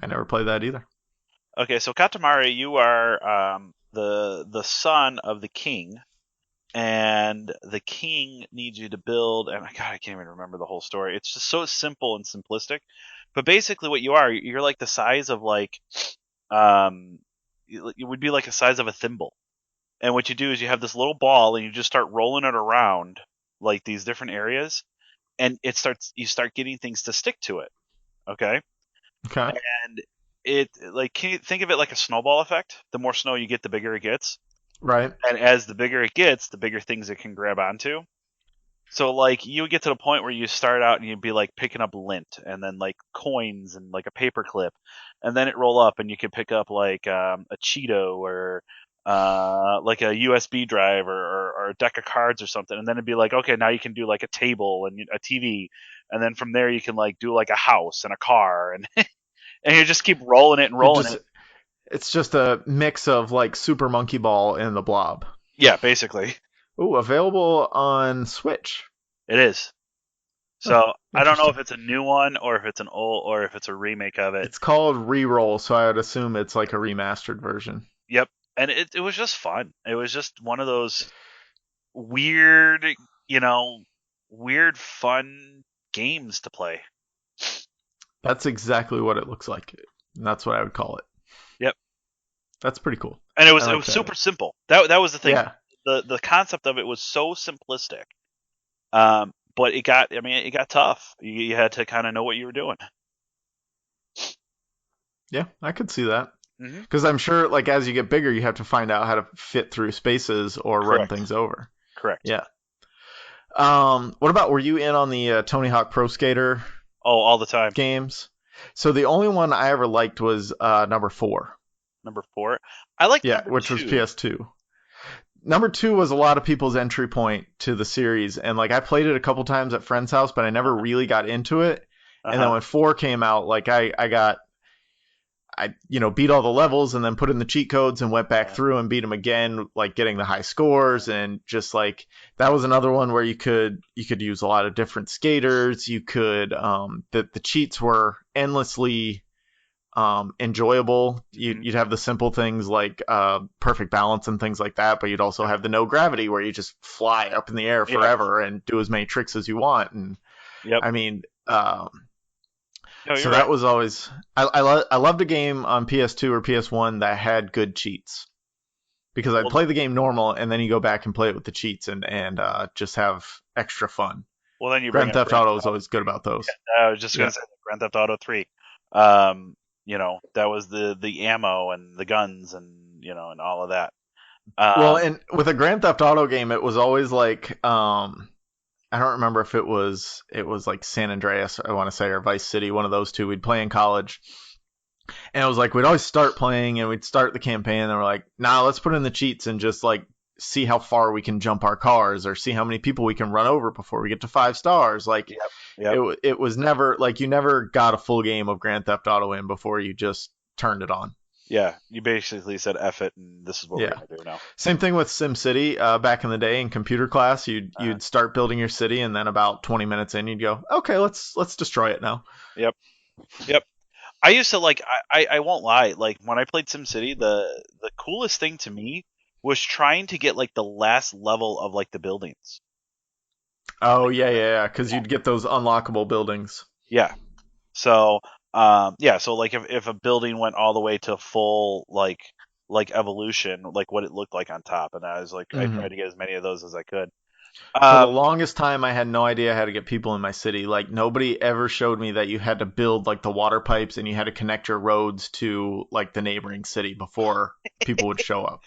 I never played that either. Okay, so Katamari, you are the son of the king, and the king needs you to build. And God, I can't even remember the whole story. It's just so simple and simplistic. But basically, what you are, you're like the size of like, um, it would be like the size of a thimble. And what you do is you have this little ball, and you just start rolling it around like these different areas, and you start getting things to stick to it. Okay, Okay. and it like can you think of it like a snowball effect? The more snow you get, the bigger it gets, Right. and as the bigger it gets, the bigger things it can grab onto. So like you would get to the point where you start out and you'd be like picking up lint and then like coins and like a paper clip, and then it roll up and you could pick up like a Cheeto or like a USB drive or a deck of cards or something, and then it'd be like okay, now you can do like a table and a TV, and then from there you can like do like a house and a car and and you just keep rolling it and It rolling just it. it's just a mix of like Super Monkey Ball and the Blob. Yeah, basically Ooh, available on Switch. it is. Huh, So I don't know if interesting. it's a new one or if it's an old or if it's a remake of it. It's called Reroll, so I would assume it's like a remastered version. Yep. And it was just fun. It was just one of those weird, you know, weird fun games to play. That's exactly what it looks like. And that's what I would call it. Yep. That's pretty cool. And I it like was that. super simple. That was the thing. Yeah. The concept of it was so simplistic. But it got tough. You had to kind of know what you were doing. Yeah, I could see that. Hmm. Because I'm sure, like, as you get bigger, you have to find out how to fit through spaces or run Correct. things over. Correct. Yeah. What about, were you in on the Tony Hawk Pro Skater Oh, all the time. games? So the only one I ever liked was number 4. Number 4. I like Yeah, number which was 2. PS2. Number 2 was a lot of people's entry point to the series, and like I played it a couple times at friend's house, but I never really got into it. Uh And then huh. when 4 came out, like I beat all the levels and then put in the cheat codes and went back Yeah. through and beat them again, like getting the high scores, and just like that was another one where you could use a lot of different skaters. You could the cheats were endlessly enjoyable. Hmm. You'd have the simple things like perfect balance and things like that, but you'd also have the no gravity where you just fly up in the air Yeah. forever and do as many tricks as you want. And Yep. I mean, No, so you're that right. was always I loved a game on PS2 or PS1 that had good cheats because I'd Well, play the game normal and then you go back and play it with the cheats and just have extra fun. well, then you bring Grand up Theft Grand Auto Theft is Auto always good 3. about those. Yeah, I was just gonna Yeah. say Grand Theft Auto 3. Um, that was the ammo and the guns and and all of that. Well, Um, and with a Grand Theft Auto game, it was always like I don't remember if it was like San Andreas, I want to say, or Vice City, one of those two. We'd play in college, and it was like we'd always start playing and we'd start the campaign, and we're like, nah, let's put in the cheats and just like see how far we can jump our cars or see how many people we can run over before we get to 5 stars. Like yep, yep, it was never like you never got a full game of Grand Theft Auto in before you just turned it on. yeah. You basically said F it, and this is what we're Yeah. gonna do now. Same thing with SimCity. Back in the day in computer class, you'd Uh, you'd start building your city, and then about 20 minutes in, you'd go, okay, let's destroy it now. yep, yep. I used to like. I won't lie. Like when I played SimCity, the coolest thing to me was trying to get like the last level of like the buildings. Oh yeah, yeah, yeah. Because you'd get those unlockable buildings. Yeah. So Yeah, so like if a building went all the way to full like evolution, like what it looked like on top, and I was like I Hmm. tried to get as many of those as I could. For the Um, longest time, I had no idea how to get people in my city. Like nobody ever showed me that you had to build like the water pipes and you had to connect your roads to like the neighboring city before people would show up.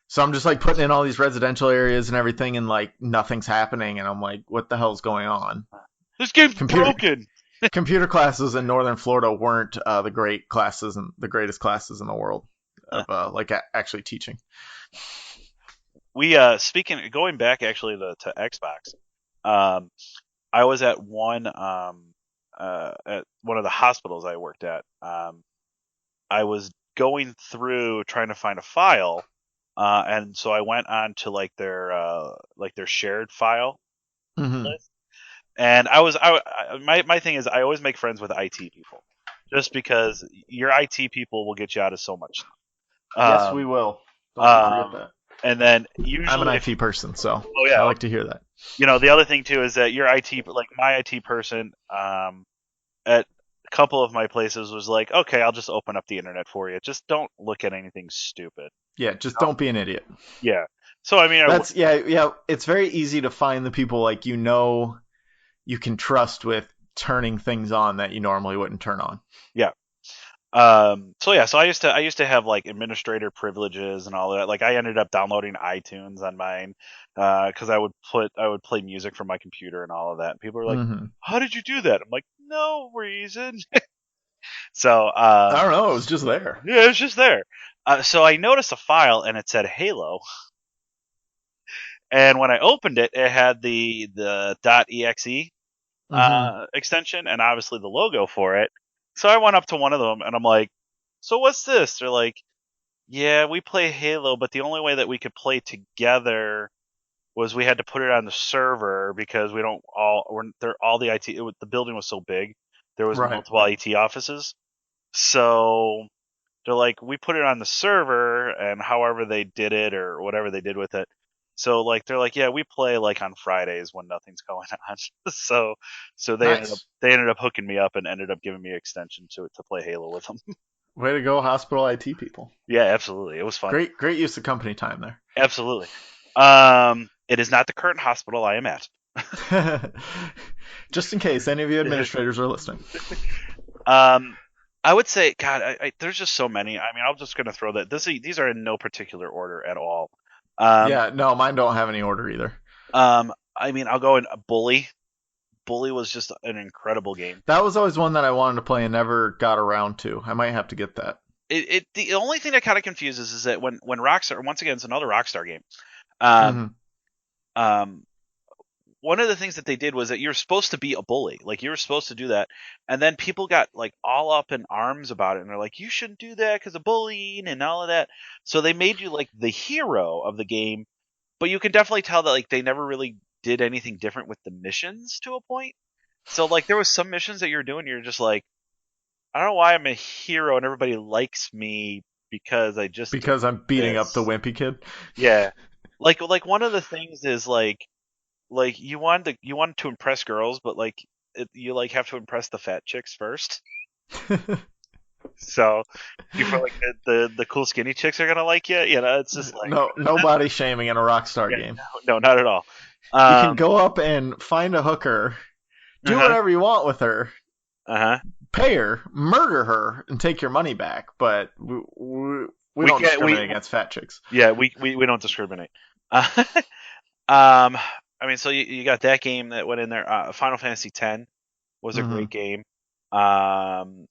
So I'm just like putting in all these residential areas and everything, and like nothing's happening, and I'm like, what the hell's going on? this game's Computer broken. computer classes in Northern Florida weren't the great classes and the greatest classes in the world of like actually teaching. We speaking going back actually to Xbox. Um, I was at one of the hospitals I worked at. I was going through trying to find a file, and so I went on to like their shared file Hmm. list. And my thing is I always make friends with IT people, just because your IT people will get you out of so much. Yes, we Um, will. Don't you forget um, that. and then I'm an usually if IT person, so oh yeah, I okay. like to hear that. The other thing too is that your IT, like my IT person, at a couple of my places was like, okay, I'll just open up the internet for you. Just don't look at anything stupid. Yeah, just don't be an idiot. Yeah. So I mean, That's yeah. It's very easy to find the people like you can trust with turning things on that you normally wouldn't turn on. yeah. So yeah, so I used to have like administrator privileges and all that. Like I ended up downloading iTunes on mine because I would play music from my computer and all of that. And people are like, Hmm. "How did you do that?" I'm like, "No reason." So I don't know. It was just there. yeah, it's just there. So I noticed a file and it said Halo, and when I opened it, it had the .exe Hmm. extension and obviously the logo for it. So I went up to one of them and I'm like, "So what's this?" They're like, "Yeah, we play Halo, but the only way that we could play together was we had to put it on the server because we don't all we're they're all the IT the building was so big, there was Right. multiple IT offices. So they're like, we put it on the server, and however they did it or whatever they did with it. So like they're like, yeah, we play like on Fridays when nothing's going on. so so Nice. they ended up hooking me up and ended up giving me an extension to play Halo with them. Way to go, hospital IT people. Yeah, absolutely, it was fun. Great use of company time Absolutely. It is not the current hospital I am at. there. Just in case any of you administrators are listening. um, I would say, God, there's just so many. I mean, I'm just gonna throw that. These are in no particular order at all. Um, Yeah, no, mine don't have any order either. I mean, I'll go in Bully. Bully was just an incredible game. That was always one that I wanted to play and never got around to. I might have to get that. The only thing that kind of confuses is that when Rockstar, once again, it's another Rockstar game. Um, Hmm. um, One of the things that they did was that you're supposed to be a bully, like you were supposed to do that, and then people got like all up in arms about it, and they're like, you shouldn't do that because of bullying and all of that. So they made you like the hero of the game, but you can definitely tell that like they never really did anything different with the missions to a point. So like there was some missions that you're doing, you're just like, I don't know why I'm a hero and everybody likes me because I just did Because I'm beating up the this. wimpy kid. Yeah. Like one of the things is like you wanted to impress girls, but like you like have to impress the fat chicks first. So you feel like the cool skinny chicks are gonna like you. You know, it's just like No body shaming in a Rockstar yeah, game. no, not at all. You can Um, go up and find a hooker, do uh-huh, whatever you want with her, uh-huh. pay her, murder her, and take your money back. But we We don't can't discriminate against fat chicks. yeah, we don't discriminate. Uh, um, I mean, so you got that game that went in there. Final Fantasy X was a Hmm. great game. Um,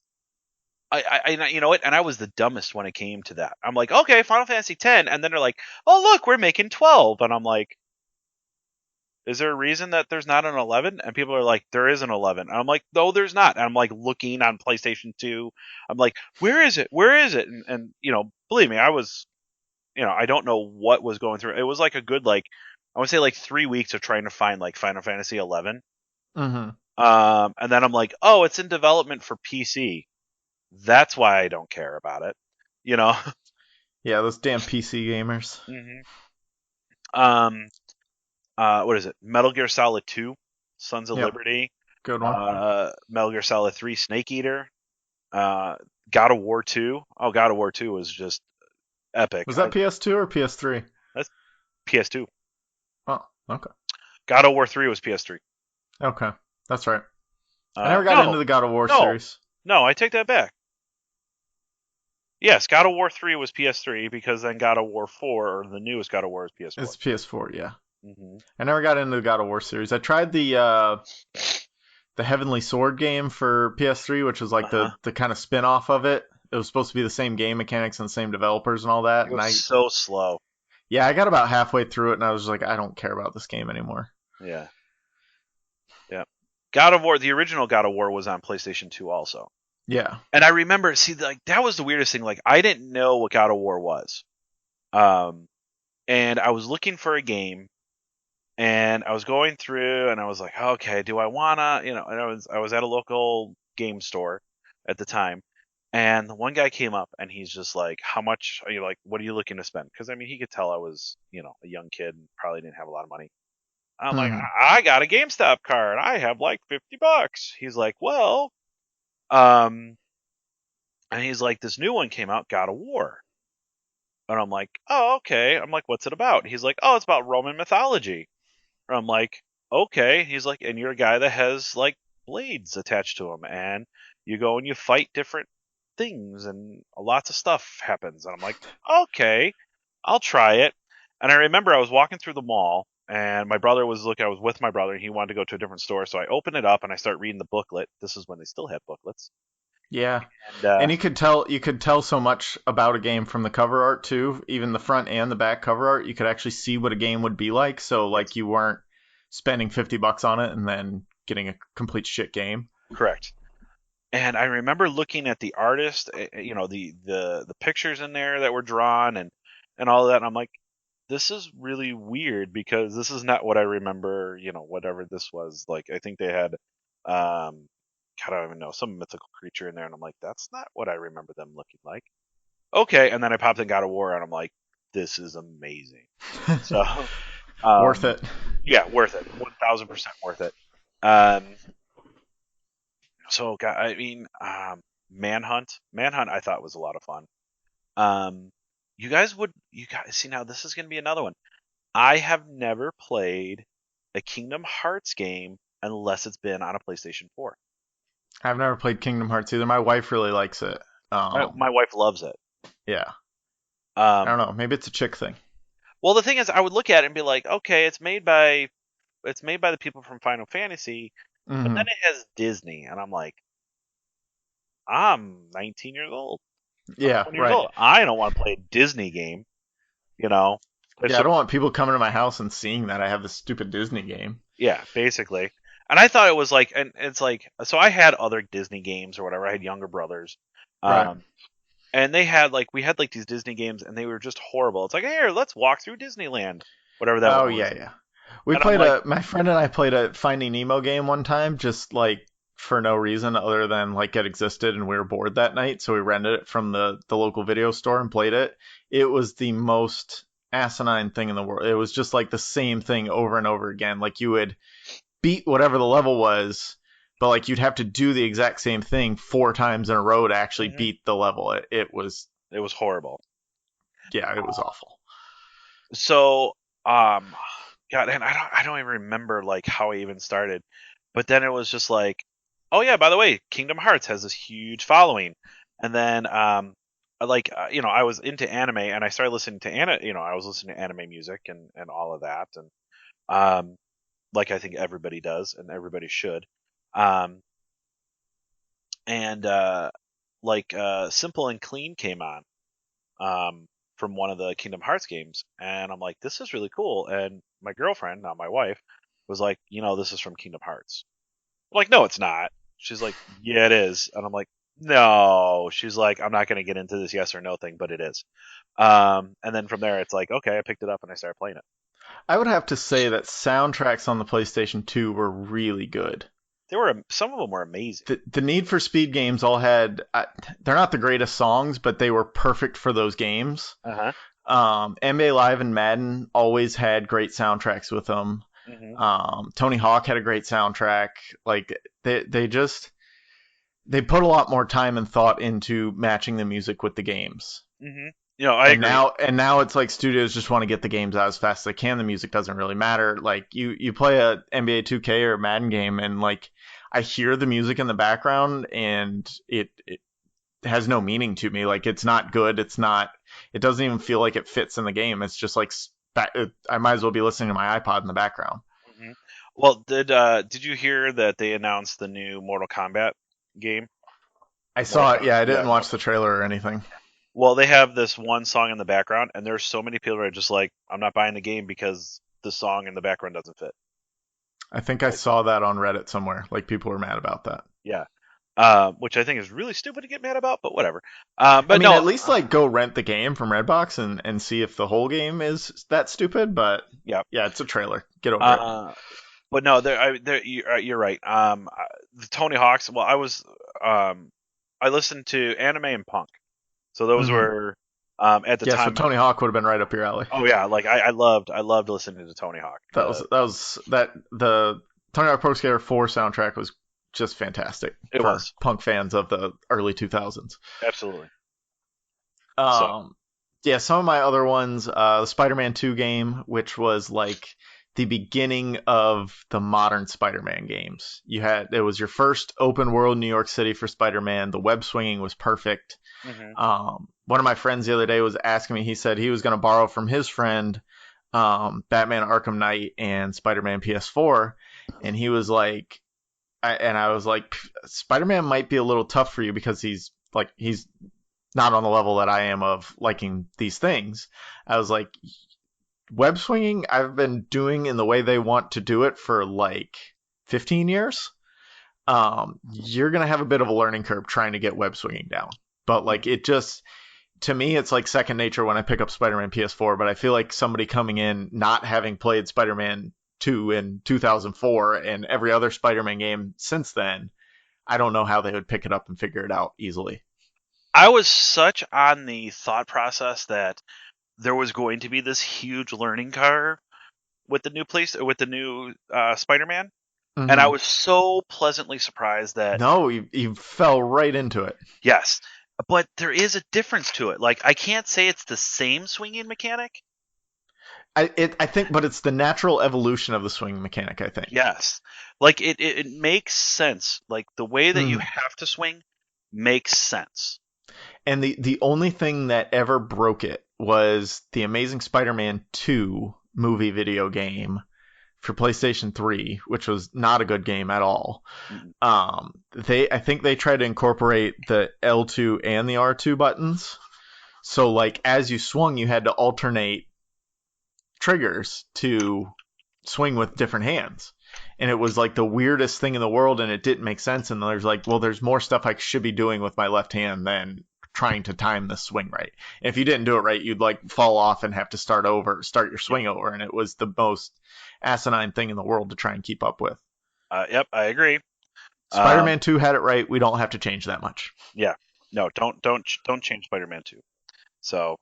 you know what? And I was the dumbest when it came to that. I'm like, okay, Final Fantasy X, and then they're like, oh look, we're making 12, and I'm like, is there a reason that there's not an 11? And people are like, there is an 11. And I'm like, no, there's not. And I'm like looking on PlayStation 2. I'm like, where is it? Where is it? And believe me, I was, I don't know what was going through. It was like a good like, I would say like 3 weeks of trying to find like Final Fantasy 11. Hmm. And then I'm like, oh, it's in development for PC. That's why I don't care about it. You know. Yeah, those damn PC gamers. hmm Um. What is it? Metal Gear Solid 2, Sons of Yep, Liberty. good one. Metal Gear Solid 3, Snake Eater. Uh, God of War 2. Oh, God of War 2 was just epic. Was that PS2 or PS3? That's PS2. Oh, okay. God of War 3 was PS3. Okay. That's right. I never got into No, the God of War no, series. no. I take that back. Yes, God of War 3 was PS3 because then God of War 4, or the newest God of War, is PS4. It's PS4, yeah. hmm I never got into the God of War series. I tried the Heavenly Sword game for PS3, which was like Uh-huh. the kind of spin-off of it. It was supposed to be the same game mechanics and the same developers and all that. It And was so slow. I got about halfway through it and I was like, I don't care about this game anymore. Yeah, yeah. God of War, the original God of War was on PlayStation 2 also. Yeah. And I remember, see, like that was the weirdest thing. Like I didn't know what God of War was. Um, and I was looking for a game, and I was going through, and I was like, okay, do I wanna, And I was at a local game store at the time, and the one guy came up, and he's just like, how much are you like? What are you looking to spend? Because I mean, he could tell I was, a young kid and probably didn't have a lot of money. I'm like, Hmm. I got a GameStop card. I have like $50. He's like, well, um, and he's like, this new one came out, God of War. And I'm like, oh, okay. I'm like, what's it about? He's like, oh, it's about Roman mythology. And I'm like, okay. He's like, and you're a guy that has like blades attached to him, and you go and you fight different things, and lots of stuff happens. And I'm like, okay, I'll try it. And I remember I was walking through the mall, and my brother was looking. I was with my brother, and he wanted to go to a different store, so I open it up and I start reading the booklet. This is when they still had booklets, Yeah. and And you could tell so much about a game from the cover art too. Even the front and the back cover art, you could actually see what a game would be like. So like yes, you weren't spending $50 on it and then getting a complete shit game. correct. And I remember looking at the artist, the pictures in there that were drawn and all of that. And I'm like, this is really weird because this is not what I remember. Whatever this was like. I think they had, I don't even know, some mythical creature in there, and I'm like, that's not what I remember them looking like. Okay, and then I popped in God of War, and I'm like, this is amazing. So, Worth um, it. yeah, worth it, 1,000% worth it. Um, so, I mean, Manhunt, I thought was a lot of fun. Um, you guys see now this is going to be another one. I have never played a Kingdom Hearts game unless it's been on a PlayStation 4. I've never played Kingdom Hearts either. My wife really likes it. My wife loves it. Yeah. I don't Um, know. Maybe it's a chick thing. well, the thing is, I would look at it and be like, okay, it's made by the people from Final Fantasy, but then Hmm. it has Disney, and I'm like, I'm 19 years old. I'm Yeah, 20 years right. old. I don't want to play a Disney game, you know. Yeah, I So don't want people coming to my house and seeing that I have this stupid Disney game. yeah, basically. And I thought it was like, and it's like, so I had other Disney games or whatever. I had younger brothers, Right. um, and we had like these Disney games, and they were just horrible. It's like, here, let's walk through Disneyland, whatever that Oh one was. yeah, yeah. We And I'm played like, my friend and I played a Finding Nemo game one time, just like for no reason other than like it existed and we were bored that night, so we rented it from the local video store and played it. It was the most asinine thing in the world. It was just like the same thing over and over again. Like you would beat whatever the level was, but like you'd have to do the exact same thing 4 times in a row to actually mhm, beat the level. It was it was horrible. yeah, it was awful. So, um, God, and I don't even remember like how I even started, but then it was just like, oh yeah, by the way, Kingdom Hearts has this huge following, and then I was into anime, and I started listening to I was listening to anime music and all of that, and um, like I think everybody does, and everybody should, um, and Simple and Clean came on, um, from one of the Kingdom Hearts games, and I'm like, this is really cool. And my girlfriend, not my wife, was like, this is from Kingdom Hearts. I'm like, no, it's not. She's like, yeah, it is. And I'm like, no. She's like, I'm not going to get into this yes or no thing, but it is. And then from there, it's like, okay, I picked it up and I started playing it. I would have to say that soundtracks on the PlayStation 2 were really good. Some of them were amazing. The Need for Speed games all had they're not the greatest songs, but they were perfect for those games. Uh huh. NBA Live and Madden always had great soundtracks with them. hmm Tony Hawk had a great soundtrack. Like they just they put a lot more time and thought into matching the music with the games. Hmm. I agree. Now it's like studios just want to get the games out as fast as they can. The music doesn't really matter. Like you play a NBA 2K or a Madden game, and like I hear the music in the background, and it has no meaning to me. Like it's not good. It doesn't even feel like it fits in the game. It's just like I might as well be listening to my iPod in the background. Hmm. Well, did you hear that they announced the new Mortal Kombat game? I Mortal saw it. Kombat. Yeah, I Yeah. didn't watch the trailer or anything. Well, they have this one song in the background, and there's so many people that are just like, I'm not buying the game because the song in the background doesn't fit. I think I Like, saw that on Reddit somewhere. Like people were mad about that. yeah. Which I think is really stupid to get mad about, but whatever. I But mean, no, at least like go rent the game from Redbox and see if the whole game is that stupid. But yeah. yeah, it's a trailer. Get over it. But no, you're right. The Tony Hawk's. Well, I listened to anime and punk, so those Hmm. were at the Yeah, so time. Tony Hawk would have been right up your alley. Oh yeah, like I loved listening to Tony Hawk. The Tony Hawk Pro Skater 4 soundtrack was just fantastic It for was punk fans of the early 2000s. absolutely. So Um, yeah, some of my other ones, the Spider-Man 2 game, which was like the beginning of the modern Spider-Man games. It was your first open world New York City for Spider-Man. The web swinging was perfect. hmm One of my friends the other day was asking me. He said he was going to borrow from his friend Batman Arkham Knight and Spider-Man PS4, and he was like, I was like, Spider-Man might be a little tough for you because he's not on the level that I am of liking these things. I was like, web swinging I've been doing in the way they want to do it for like 15 years. You're gonna have a bit of a learning curve trying to get web swinging down, but like it just, to me it's like second nature when I pick up Spider-Man PS4. But I feel like somebody coming in not having played Spider-Man 2 in 2004 and every other Spider-Man game since then, I don't know how they would pick it up and figure it out easily. I was such on the thought process that there was going to be this huge learning curve with the new Spider-Man, and I Hmm. was so pleasantly surprised that No, you fell right into it. yes, but there is a difference to it. Like I can't say it's the same swinging mechanic. I think, but it's the natural evolution of the swing mechanic, I think. Yes, like it makes sense. Like the way that you Mm. have to swing makes sense. And the only thing that ever broke it was the Amazing Spider-Man 2 movie video game for PlayStation 3, which was not a good game at all. Mm. I think they tried to incorporate the L2 and the R2 buttons. So like as you swung, you had to alternate triggers to swing with different hands. And it was like the weirdest thing in the world, and it didn't make sense. And there's like, well, there's more stuff I should be doing with my left hand than trying to time the swing right. And if you didn't do it right, you'd like fall off and have to start your swing over. And it was the most asinine thing in the world to try and keep up with. Yep, I agree. Spider-Man 2 had it right. We don't have to change that much. Yeah, no, don't change Spider-Man 2. So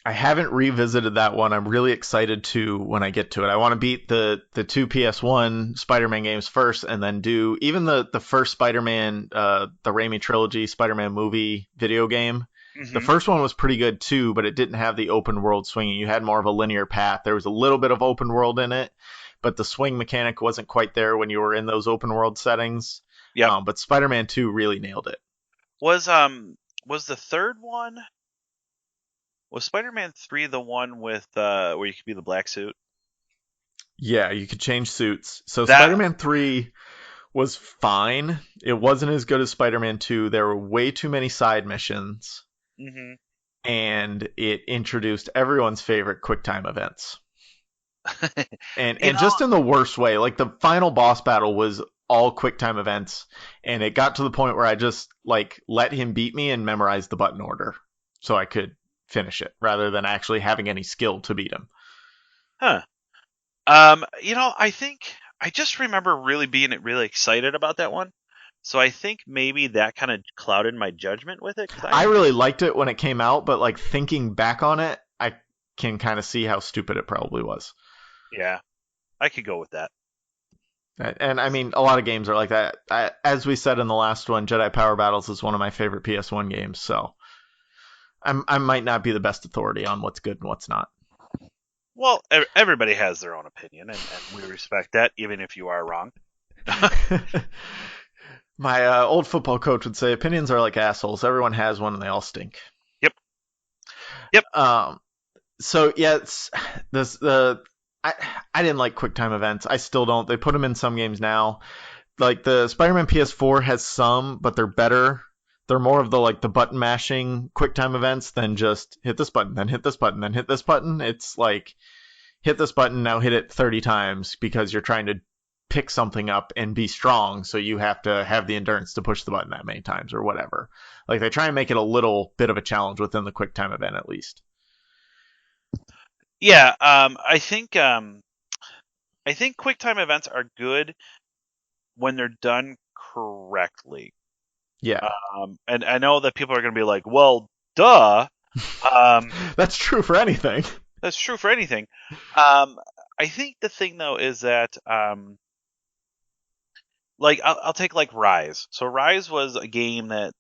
I haven't revisited that one. I'm really excited to when I get to it. I want to beat the two PS1 Spider-Man games first, and then do even the first Spider-Man, the Raimi trilogy Spider-Man movie video game. The mhm. first one was pretty good too, but it didn't have the open world swinging. You had more of a linear path. There was a little bit of open world in it, but the swing mechanic wasn't quite there when you were in those open world settings. Yep. But Spider-Man 2 really nailed it. Was the third one, was Spider-Man 3 the one with where you could be the black suit? Yeah, you could change suits. So That Spider-Man 3 was fine. It wasn't as good as Spider-Man 2. There were way too many side missions, mhm. and it introduced everyone's favorite QuickTime events. And You and know, just in the worst way. Like the final boss battle was all QuickTime events, and it got to the point where I just like let him beat me and memorize the button order so I could finish it rather than actually having any skill to beat him. huh. I think I just remember really being really excited about that one. So I think maybe that kind of clouded my judgment with it because I really liked it when it came out, but like thinking back on it, I can kind of see how stupid it probably was. yeah, I could go with that. And I mean, a lot of games are like that. As we said in the last one, Jedi Power Battles is one of my favorite PS1 games, so I might not be the best authority on what's good and what's not. Well, everybody has their own opinion, and we respect that, even if you are wrong. My old football coach would say, opinions are like assholes. Everyone has one and they all stink. Yep. Yep. So yeah, I I didn't like QuickTime events. I still don't. They put them in some games now. Like the Spider-Man PS4 has some, but they're better. They're more of the like the button mashing QuickTime events than just hit this button, then hit this button, then hit this button. It's like hit this button, now hit it 30 times because you're trying to pick something up and be strong, so you have to have the endurance to push the button that many times or whatever. Like they try and make it a little bit of a challenge within the QuickTime event at least. Yeah, I think QuickTime events are good when they're done correctly. Yeah. And I know that people are going to be like, "Well, duh." That's true for anything. That's true for anything. I think the thing though is that like I'll take like Rise. So Rise was a game that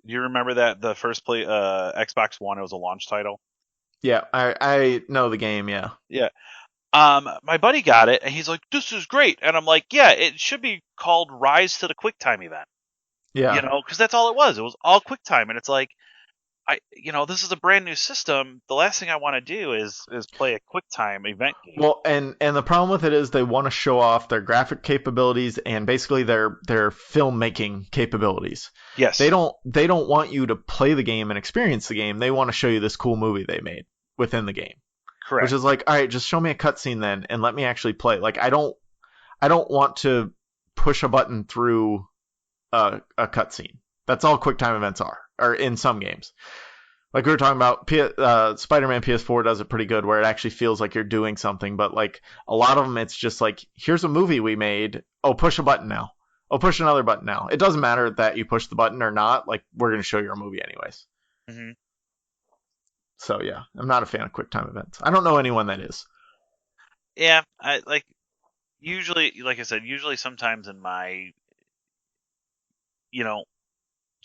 you remember that the first play Xbox One, it was a launch title. Yeah, I know the game. Yeah. Yeah. My buddy got it and he's like, "This is great," and I'm like, "Yeah, it should be called Rise to the QuickTime event." Yeah. You know, because that's all it was. It was all QuickTime, and it's like, this is a brand new system. The last thing I want to do is play a QuickTime event game. Well, and the problem with it is they want to show off their graphic capabilities and basically their filmmaking capabilities. Yes. They don't want you to play the game and experience the game. They want to show you this cool movie they made within the game. Correct. Which is like, all right, just show me a cutscene then and let me actually play. Like I don't want to push a button through a cutscene. That's all QuickTime events are, or in some games. Like we were talking about, Spider-Man PS4 does it pretty good, where it actually feels like you're doing something. But like a lot of them, it's just like, here's a movie we made. Oh, push a button now. Oh, push another button now. It doesn't matter that you push the button or not. Like we're gonna show you a movie anyways. Mm-hmm. So yeah, I'm not a fan of QuickTime events. I don't know anyone that is. Yeah, I like usually, like I said, sometimes in my, do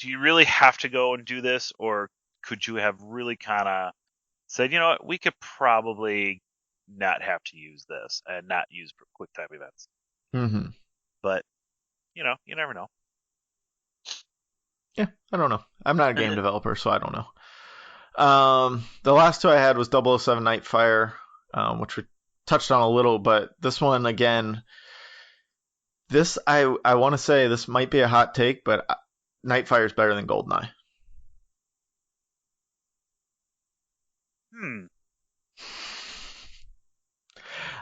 you really have to go and do this, or could you have really kind of said, you know what, we could probably not have to use this and not use QuickTime events. Mm-hmm. But you never know. Yeah, I don't know. I'm not a game developer, so I don't know. The last two I had was 007 Nightfire, which we touched on a little, but this one again, this I want to say this might be a hot take, but Nightfire is better than GoldenEye.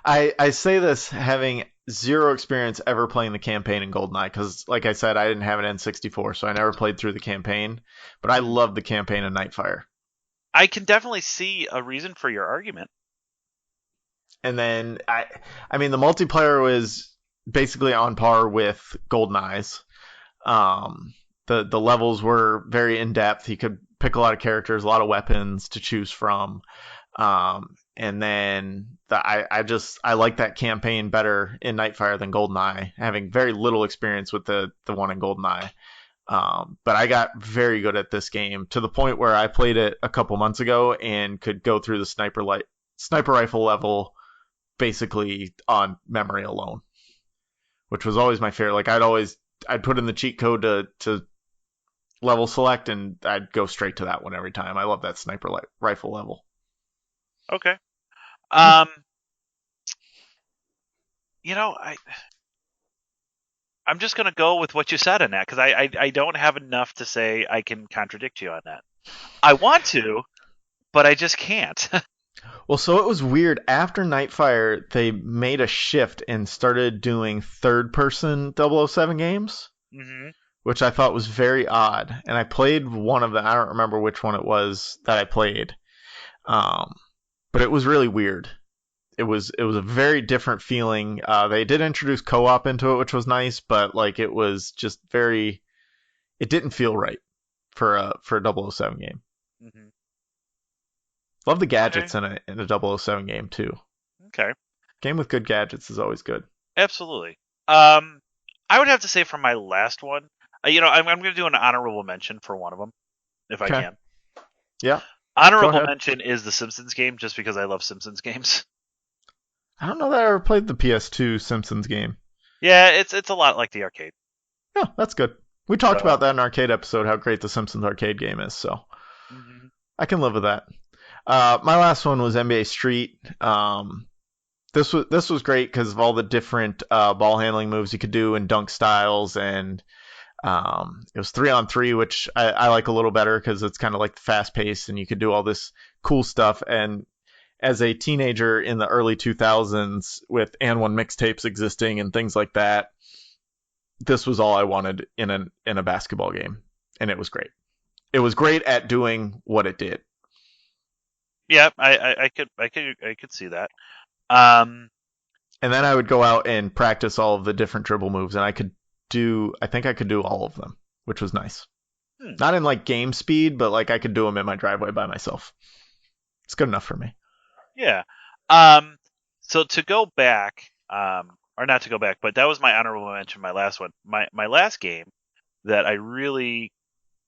I say this having zero experience ever playing the campaign in GoldenEye, because like I said, I didn't have an N64, so I never played through the campaign, but I love the campaign of Nightfire. I can definitely see a reason for your argument. And then I mean the multiplayer was basically on par with GoldenEye's. The levels were very in depth. You could pick a lot of characters, a lot of weapons to choose from. And then I like that campaign better in Nightfire than GoldenEye, having very little experience with the one in GoldenEye. But I got very good at this game to the point where I played it a couple months ago and could go through the sniper rifle level basically on memory alone, which was always my favorite. Like I'd put in the cheat code to level select and I'd go straight to that one every time. I love that sniper rifle level. Okay. I'm just gonna go with what you said on that because I don't have enough to say I can contradict you on that. I want to, but I just can't. Well, so it was weird. After Nightfire, they made a shift and started doing third-person 007 games, which I thought was very odd. And I played one of them. I don't remember which one it was that I played, but it was really weird. It was a very different feeling. They did introduce co-op into it, which was nice, but like it was just very. It didn't feel right for a 007 game. Mm-hmm. Love the gadgets in a 007 game too. Okay. Game with good gadgets is always good. Absolutely. Um, I would have to say for my last one, I'm going to do an honorable mention for one of them if I Okay. can. Yeah. Go Honorable ahead. mention is the Simpsons game, just because I love Simpsons games. I don't know that I ever played the PS2 Simpsons game. Yeah, it's a lot like the arcade. Yeah, that's good. We talked about So, that in our arcade episode, how great the Simpsons arcade game is, so mhm. I can live with that. My last one was NBA Street. This was great because of all the different ball handling moves you could do and dunk styles, and it was 3-on-3, which I like a little better because it's kind of like the fast pace, and you could do all this cool stuff. And as a teenager in the early 2000s, with and one mixtapes existing and things like that, this was all I wanted in a basketball game, and it was great. It was great at doing what it did. Yeah, I could see that. Um, And then I would go out and practice all of the different dribble moves, and I think I could do all of them, which was nice. hmm, Not in like game speed, but like I could do them in my driveway by myself. It's good enough for me. yeah. Um, so to go back, or not to go back, but that was my honorable mention. My last one, my last game that I really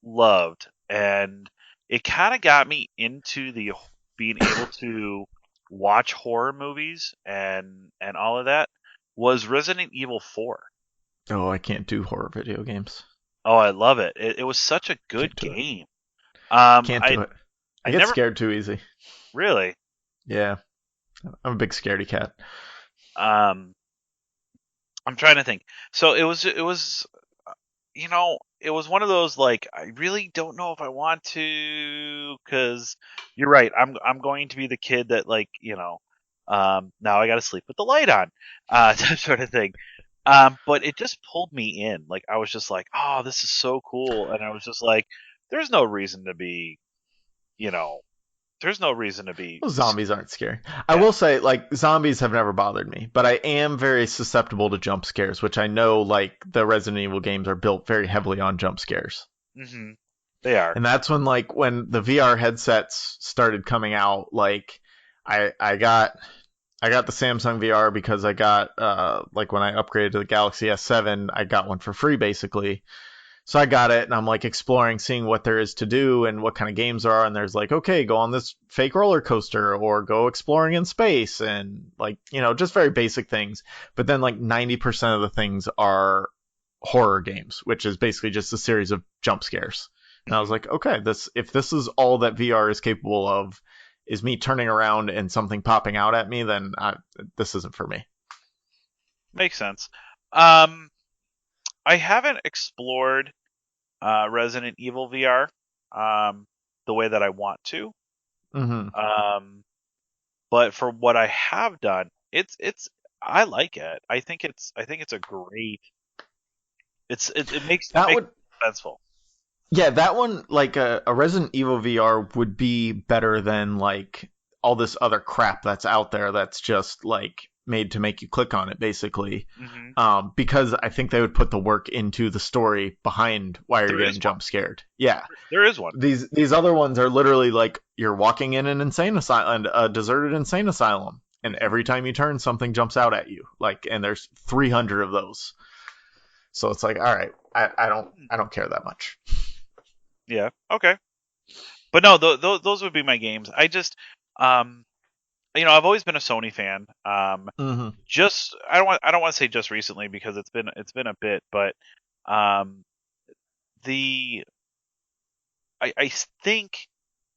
loved, and it kind of got me into the being able to watch horror movies and all of that was Resident Evil 4. Oh, I can't do horror video games. Oh, I love it. It was such a good Can't do it. game. Can't I do it. I I get never scared too easy. really. Yeah, I'm a big scaredy cat. Um, I'm trying to think. So it was it was one of those like I really don't know if I want to because you're right. I'm going to be the kid that like now I got to sleep with the light on, that sort of thing. But it just pulled me in. Like I was just like, oh, this is so cool, and I was just like, there's no reason to be, you know, there's no reason to be. Well, zombies aren't scary. I Yeah. will say, like, zombies have never bothered me, but I am very susceptible to jump scares, which I know, like, the Resident Evil games are built very heavily on jump scares. Hmm. They are. And that's when, like, when the VR headsets started coming out, like, I got the Samsung VR because I got like when I upgraded to the Galaxy S7, I got one for free basically. So I got it and I'm like exploring, seeing what there is to do and what kind of games there are. And there's like, okay, go on this fake roller coaster or go exploring in space and like, just very basic things. But then like 90% of the things are horror games, which is basically just a series of jump scares. And I was Hmm. like, okay, if this is all that VR is capable of, is me turning around and something popping out at me, then this isn't for me. Makes sense. Um, I haven't explored Resident Evil VR the way that I want to. Hmm. Um, but for what I have done, it's I like it. I think it's a great. It makes it That makes would it suspenseful. Yeah, that one, like a Resident Evil VR would be better than like all this other crap that's out there that's just like made to make you click on it, basically. Hmm. Because I think they would put the work into the story behind why you're There is getting one. jump scared. Yeah, There is one. these other ones are literally like you're walking in an insane asylum, a deserted insane asylum, and Hmm. every time you turn, something jumps out at you. Like, and there's 300 of those. So it's like, all right, I don't care that much. Yeah. Okay. But no, those would be my games. Um, I've always been a Sony fan. Hmm. Just I don't want to say just recently because it's been a bit, but um, the I think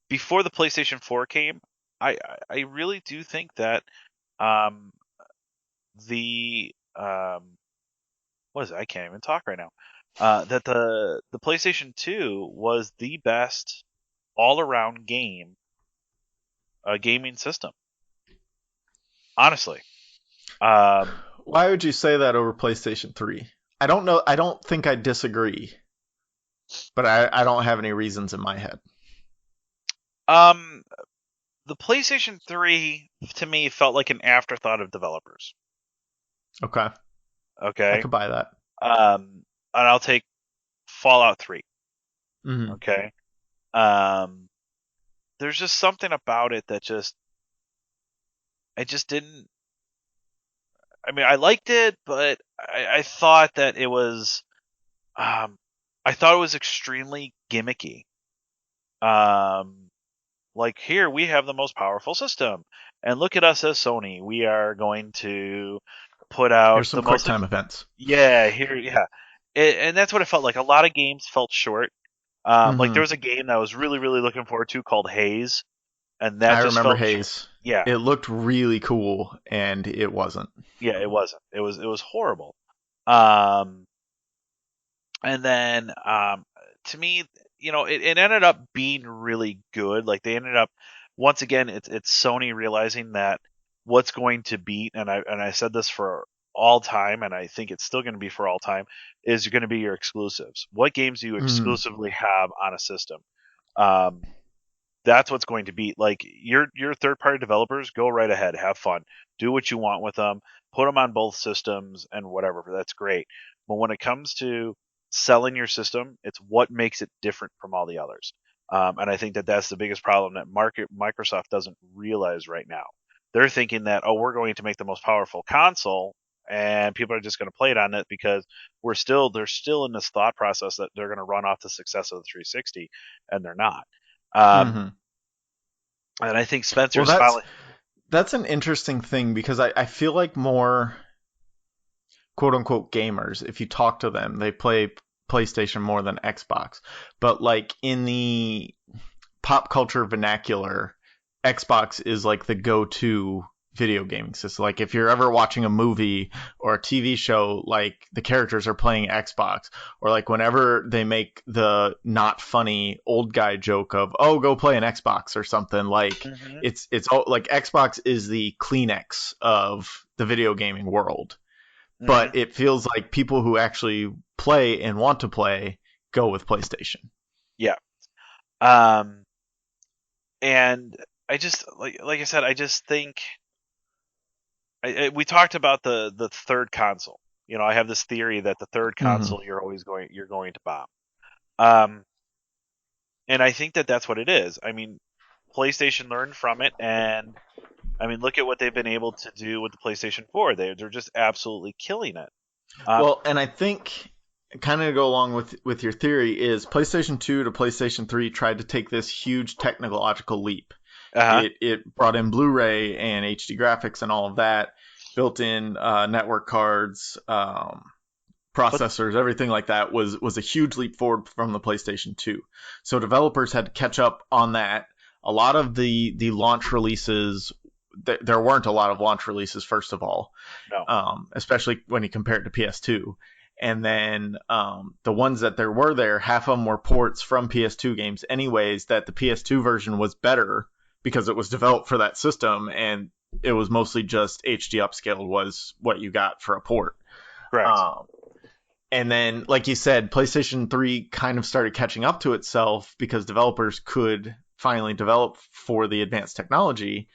before the PlayStation 4 came, I really do think that um the what is it? I can't even talk right now. That the PlayStation 2 was the best all around gaming system. Honestly, um, Why would you say that over PlayStation 3? I don't know. I don't think I disagree, but I don't have any reasons in my head. um, the PlayStation 3 to me felt like an afterthought of developers. Okay. I Okay, could buy that. and I'll take Fallout 3. Hmm. Okay, um, there's just something about it that just I just didn't. I mean, I liked it, but I thought that it was, um, I thought it was extremely gimmicky. Um, like here we have the most powerful system, and look at us as Sony. We are going to put out Here's some the quick most, time events. yeah, here, yeah, and that's what it felt like. A lot of games felt short. Like there Hmm. was a game that I was really, really looking forward to called Haze, and that I just remember felt short. Haze. Yeah, It looked really cool, and it wasn't. yeah, it wasn't. It was horrible. Um, and then to me, it ended up being really good. Like they ended up, once again, it's Sony realizing that what's going to beat, and I said this for all time, and I think it's still going to be for all time, is going to be your exclusives. What games do you Hmm. exclusively have on a system? Um, that's what's going to be like your third party developers. Go right ahead, have fun, do what you want with them, put them on both systems and whatever. That's great. But when it comes to selling your system, it's what makes it different from all the others. And I think that that's the biggest problem that Microsoft doesn't realize right now. They're thinking that, oh, we're going to make the most powerful console, and people are just going to play it on it because they're still in this thought process that they're going to run off the success of the 360, and they're not. Um, Hmm. and I think Well, Spencer's that's finally. that's an interesting thing because I feel like more quote unquote gamers, if you talk to them, they play PlayStation more than Xbox. But like in the pop culture vernacular, Xbox is like the go-to video gaming system. Like if you're ever watching a movie or a TV show, like the characters are playing Xbox, or like whenever they make the not funny old guy joke of, "Oh, go play an Xbox" or something, like Hmm. it's all like Xbox is the Kleenex of the video gaming world. Hmm. But it feels like people who actually play and want to play go with PlayStation. Yeah. Um, and I just like I said, I just think we talked about the third console. I have this theory that the third Hmm. console you're going to bomb. Um, and I think that that's what it is. I mean, PlayStation learned from it, and I mean, look at what they've been able to do with the PlayStation 4. They're just absolutely killing it. Um, Well, and I think kind of to go along with your theory is PlayStation 2 to PlayStation 3 tried to take this huge technological leap. uh-huh. It brought in Blu-ray and HD graphics and all of that, built in network cards, But processors, everything like that was a huge leap forward from the PlayStation 2. So developers had to catch up on that. A lot of the launch releases, there weren't a lot of launch releases, first of all, no. especially when you compare it to PS2. And then the ones that there were there, half of them were ports from PS2 games, anyways. That the PS2 version was better because it was developed for that system, and it was mostly just HD upscaled was what you got for a port. Correct. Um, and then, like you said, PlayStation 3 kind of started catching up to itself because developers could finally develop for the advanced technology.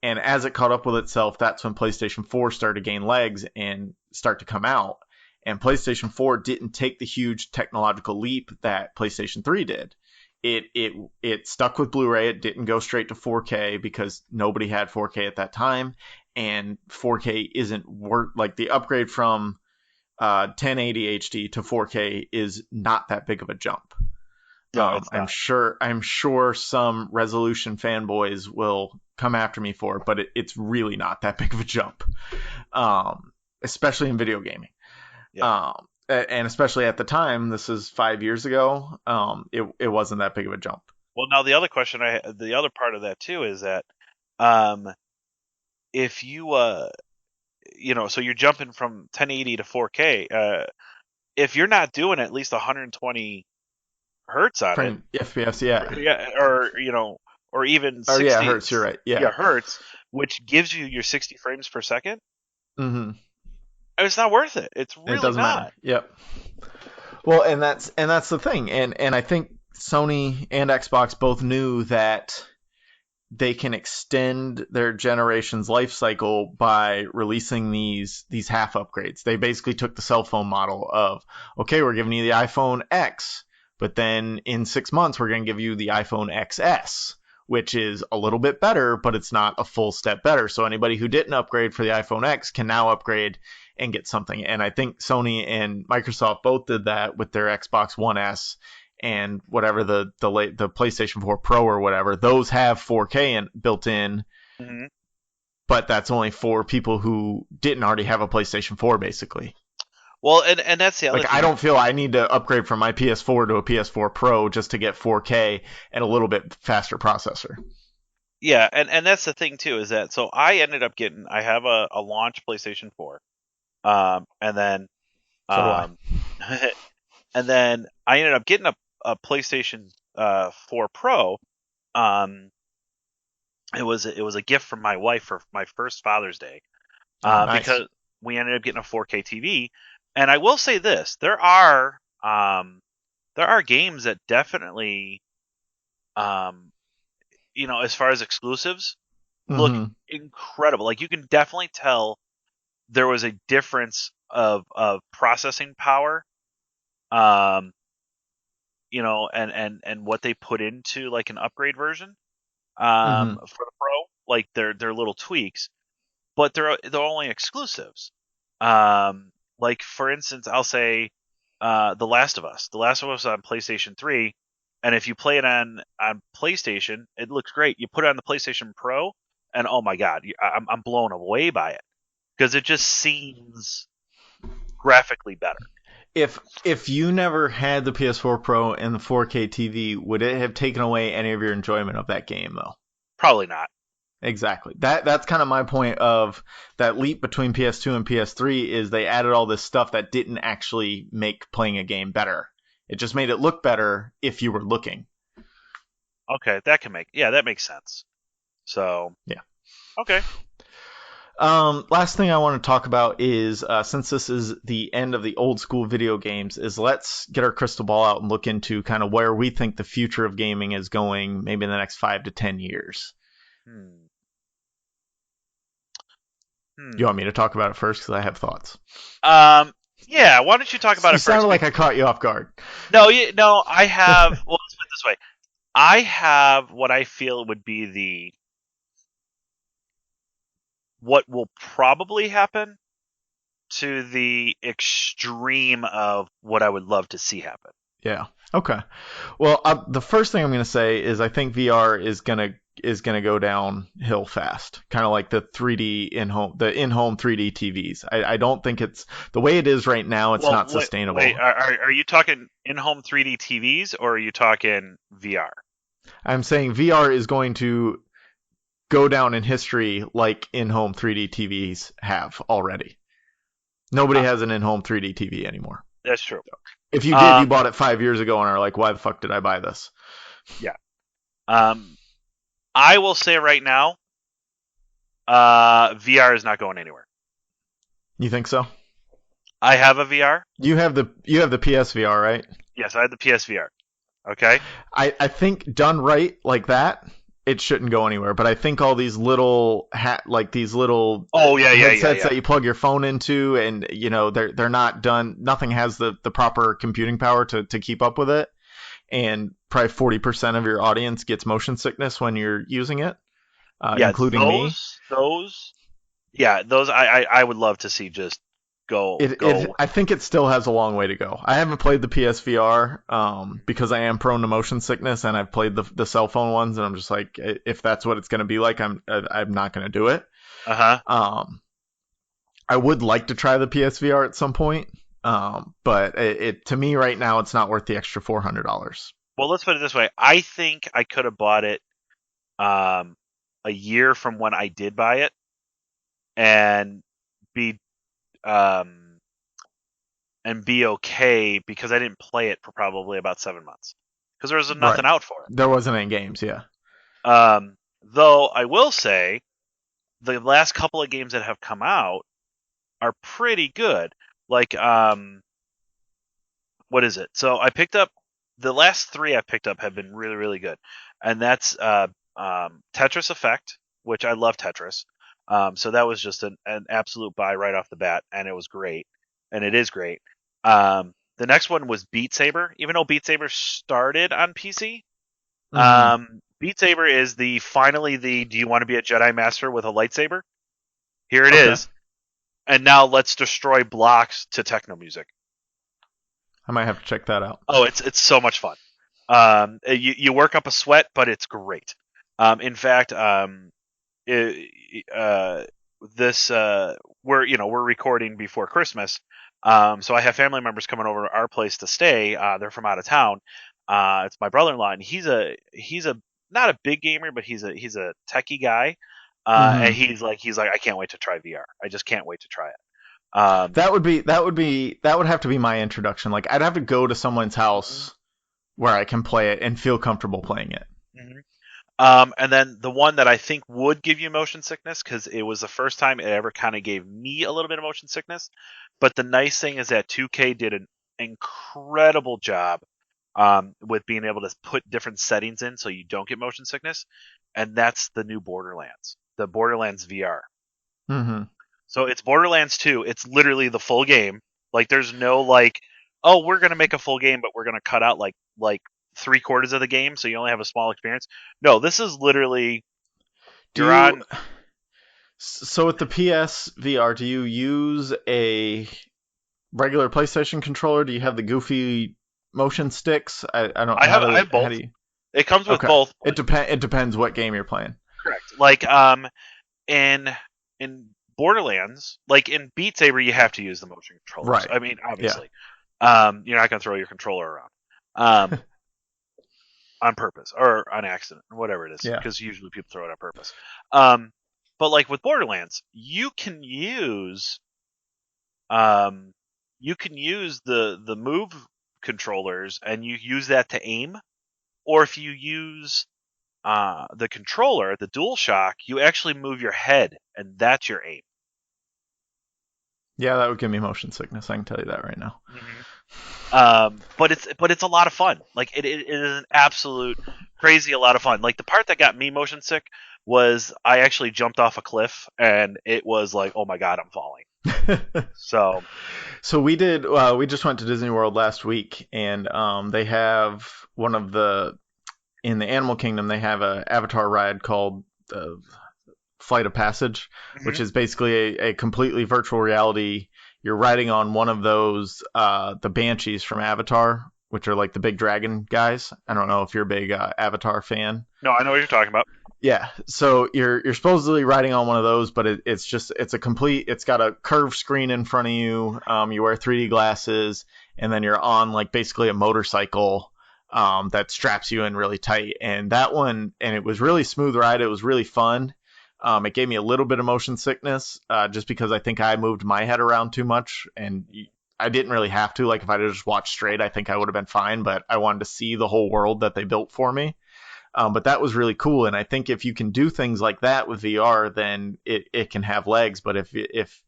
And as it caught up with itself, that's when PlayStation 4 started to gain legs and start to come out. And PlayStation 4 didn't take the huge technological leap that PlayStation 3 did. It stuck with Blu-ray. It didn't go straight to 4K because nobody had 4K at that time, and 4K isn't worth like the upgrade from 1080 HD to 4K is not that big of a jump. No, it's I'm not. sure some resolution fanboys will come after me for it, but it's really not that big of a jump, especially in video gaming. Yeah. And especially at the time, this is 5 years ago. It wasn't that big of a jump. Well, now the other part of that too is that, um, if so you're jumping from 1080 to 4K. If you're not doing at least 120 hertz on it, Frame FPS, yeah, yeah, or even or yeah, 60, hertz. You're right. yeah, Yeah. hertz, which gives you your 60 frames per second, Hmm. it's not worth it. It's It really doesn't matter. not. Yep. Well, and that's the thing, and I think Sony and Xbox both knew that they can extend their generation's life cycle by releasing these half upgrades. They basically took the cell phone model of, okay, we're giving you the iPhone X, but then in 6 months we're going to give you the iPhone XS, which is a little bit better, but it's not a full step better. So anybody who didn't upgrade for the iPhone X can now upgrade and get something. And I think Sony and Microsoft both did that with their Xbox One S and whatever the PlayStation 4 Pro or whatever. Those have 4K built in, Mm-hmm. but that's only for people who didn't already have a PlayStation 4, basically. Well, and that's the other Like, thing. I don't feel I need to upgrade from my PS4 to a PS4 Pro just to get 4K and a little bit faster processor. Yeah, and that's the thing too, is that so I ended up I have a launch PlayStation 4. And then So do I. um and then I ended up getting a PlayStation 4 Pro. It was a gift from my wife for my first Father's Day. Oh, nice. Because we ended up getting a 4K TV. And I will say this, there are games that definitely as far as exclusives look incredible. Like, you can definitely tell there was a difference of processing power, and what they put into like an upgrade version for the Pro, like their little tweaks, but they're only exclusives. Like, for instance, I'll say The Last of Us. The Last of Us on PlayStation 3, and if you play it on PlayStation, it looks great. You put it on the PlayStation Pro, and oh my God, I'm blown away by it because it just seems graphically better. If you never had the PS4 Pro and the 4K TV, would it have taken away any of your enjoyment of that game, though? Probably not. Exactly. That's kind of my point of that leap between PS2 and PS3 is they added all this stuff that didn't actually make playing a game better. It just made it look better if you were looking. Okay, that makes sense. So, yeah. Okay. Last thing I want to talk about is, since this is the end of the old school video games, is let's get our crystal ball out and look into kind of where we think the future of gaming is going, maybe in the next 5 to 10 years. You want me to talk about it first? Because I have thoughts. Yeah, why don't you talk about it first? It sounded like I caught you off guard. No, I have, well, let's put it this way. I have what I feel would be what will probably happen to the extreme of what I would love to see happen. Yeah. Okay. Well, the first thing I'm going to say is I think VR is going to go downhill fast, kind of like the 3D in-home 3D TVs. I don't think it's the way it is right now. It's not sustainable. Wait, are you talking in-home 3D TVs or are you talking VR? I'm saying VR is going to go down in history like in-home 3D TVs have already. Nobody has an in-home 3D TV anymore. That's true. If you did, you bought it 5 years ago and are like, why the fuck did I buy this? Yeah. I will say right now, VR is not going anywhere. You think so? I have a VR. You have the PSVR, right? Yes, I have the PSVR. Okay. I think done right like that, it shouldn't go anywhere. But I think all these little headsets that you plug your phone into, and they're not done. Nothing has the proper computing power to keep up with it, and probably 40% of your audience gets motion sickness when you're using it, including me. Those I would love to see just go. I think it still has a long way to go. I haven't played the PSVR because I am prone to motion sickness, and I've played the cell phone ones, and I'm just like, if that's what it's going to be like, I'm not going to do it. I would like to try the PSVR at some point, but to me right now, it's not worth the extra $400. Well, let's put it this way. I think I could have bought it a year from when I did buy it, and be okay because I didn't play it for probably about 7 months because there was nothing out for it. There wasn't any games, yeah. Though I will say, the last couple of games that have come out are pretty good. Like, what is it? So I picked up the last 3 I picked up have been really, really good, and that's Tetris Effect, which I love Tetris. So that was just an absolute buy right off the bat, and it was great, and it is great. The next one was Beat Saber, even though Beat Saber started on PC. Beat Saber is finally the do you want to be a Jedi Master with a lightsaber? Here it Okay. is. And now let's destroy blocks to techno music. I might have to check that out. Oh, it's so much fun. You work up a sweat, but it's great. In fact, it, this we're recording before Christmas, so I have family members coming over to our place to stay. They're from out of town. It's my brother-in-law, and he's a not a big gamer, but he's a techie guy. And Hmm. he's like I can't wait to try VR. I just can't wait to try it. Um, That would have to be my introduction. Like I'd have to go to someone's house where I can play it and feel comfortable playing it. mhm. And then the one that I think would give you motion sickness, because it was the first time it ever kind of gave me a little bit of motion sickness. But the nice thing is that 2K did an incredible job with being able to put different settings in so you don't get motion sickness. And that's the new Borderlands, the Borderlands VR. Hmm. So it's Borderlands 2. It's literally the full game. Like there's no like, oh, we're gonna make a full game, but we're gonna cut out like 3/4 of the game, so you only have a small experience. No, this is literally Do you're you on. so with the PS VR, do you use a regular PlayStation controller? Do you have the goofy motion sticks? I don't I have how both. do you It comes with Okay. both. It depends what game you're playing. Correct. Like in in Borderlands, like in Beat Saber, you have to use the motion controllers. Right. I mean, Yeah. obviously, you're not gonna throw your controller around. Um, on purpose or on accident or whatever it is, Yeah. because usually people throw it on purpose. Um, but like with Borderlands, um, you can use the move controllers and you use that to aim, or if you use the controller, the DualShock, you actually move your head and that's your aim. Yeah, that would give me motion sickness. I can tell you that right now. Mm-hmm. But it's a lot of fun. Like it is an absolute crazy a lot of fun. Like the part that got me motion sick was I actually jumped off a cliff and it was like, oh my god, I'm falling. So So we just went to Disney World last week, and they have one of the in the Animal Kingdom. They have a Avatar ride called the Flight of Passage, which mhm. is basically a completely virtual reality. You're riding on one of those the Banshees from Avatar, which are like the big dragon guys. I don't know if you're a big Avatar fan. No, I know what you're talking about. Yeah, so you're supposedly riding on one of those, but it's a complete. It's got a curved screen in front of you. You wear 3D glasses, and then you're on like basically a motorcycle that straps you in really tight. And that one, and it was really smooth ride. It was really fun. It gave me a little bit of motion sickness just because I think I moved my head around too much, and I didn't really have to. Like if I just watched straight, I think I would have been fine. But I wanted to see the whole world that they built for me. But that was really cool, and I think if you can do things like that with VR, then it can have legs. But if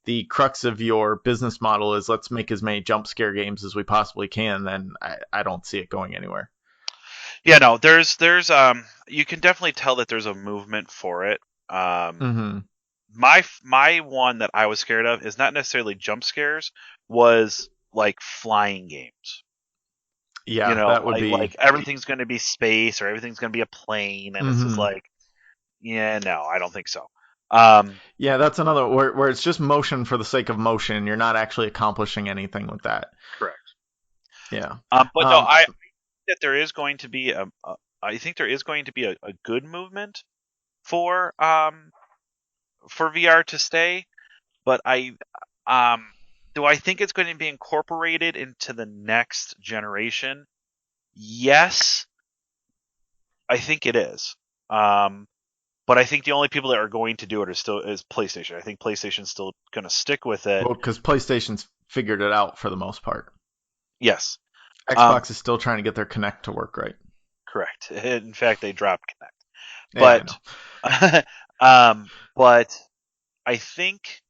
the crux of your business model is let's make as many jump scare games as we possibly can, then I don't see it going anywhere. Yeah, no, there's you can definitely tell that there's a movement for it. Um, Hmm. my one that I was scared of is not necessarily jump scares, was like flying games. You Yeah, know, that would like be. everything's going to be space or everything's going to be a plane, and it's just Hmm. like, yeah, no, I don't think so. Um, Yeah, that's another where it's just motion for the sake of motion. You're not actually accomplishing anything with that. correct. Yeah. But no, Um, I think that there is going to be I think there is going to be a good movement for VR to stay, but um do I think it's going to be incorporated into the next generation? Yes, I think it is. Um, but I think the only people that are going to do it is PlayStation. I think PlayStation's still going to stick with it. well, because PlayStation's figured it out for the most part. Yes. Um, Xbox is still trying to get their Connect to work right. correct. In fact, they dropped Yeah, I know. Connect. But I think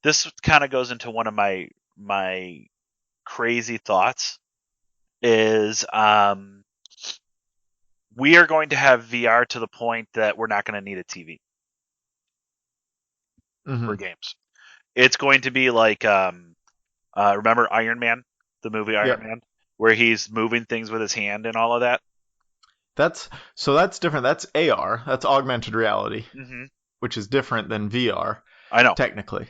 this kind of goes into one of my crazy thoughts is we are going to have VR to the point that we're not going to need a TV Hmm. for games. It's going to be like remember Iron Man, the movie Iron Yep. Man, where he's moving things with his hand and all of that. That's different. That's AR. That's augmented reality, Hmm. which is different than VR I know, technically.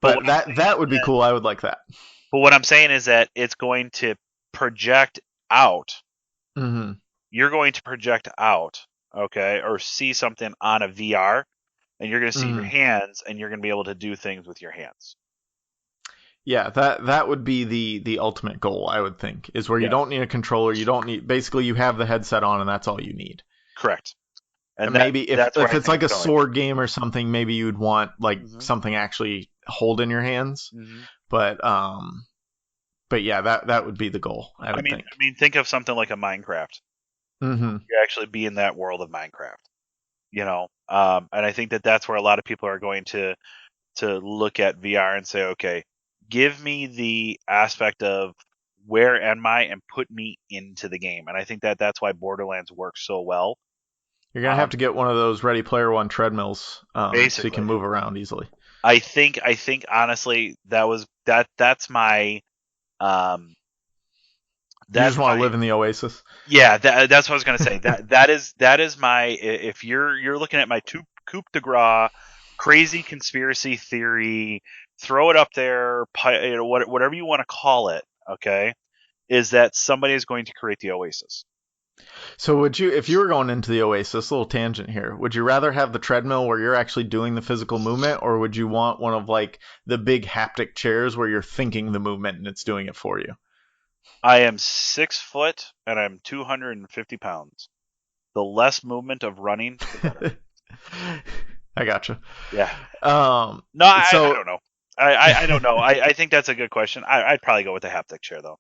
but But that would be cool. I would like that. what I'm saying is that it's going to project out. Hmm. You're going to project out, okay, or see something on a VR, and you're going to see your Hmm. hands, and you're going to be able to do things with your hands. Yeah, that would be the ultimate goal, I would think, is where you don't Yes, need a controller, you don't need basically you have the headset on and that's all you need. correct. And And maybe that's where if I it's think like it's a going. sword game or something, maybe you'd want like Hmm. something actually hold in your hands. Hmm. But yeah, that would be the goal, I would think. I mean, think of something like a Minecraft. Hmm. You actually be in that world of Minecraft, and I think that that's where a lot of people are going to look at VR and say, okay, give me the aspect of where am I and put me into the game. And I think that that's why Borderlands works so well. You're gonna have Um, to get one of those Ready Player One treadmills, so you can Basically, move around easily. I think honestly that's my um, You just that's want to my live in the Oasis. yeah, that's what I was gonna say. That is my, if you're looking at my coup de grace, crazy conspiracy theory, throw it up there, whatever you want to call it. Okay, is that somebody is going to create the Oasis? So would you, if you were going into the Oasis, little tangent here, would you rather have the treadmill where you're actually doing the physical movement, or would you want one of like the big haptic chairs where you're thinking the movement and it's doing it for you? I am 6 foot and I'm 250 pounds. The less movement of running, the better. I gotcha. Yeah. Um, No, I so don't know. I don't know. I think that's a good question. I'd probably go with the haptic chair though.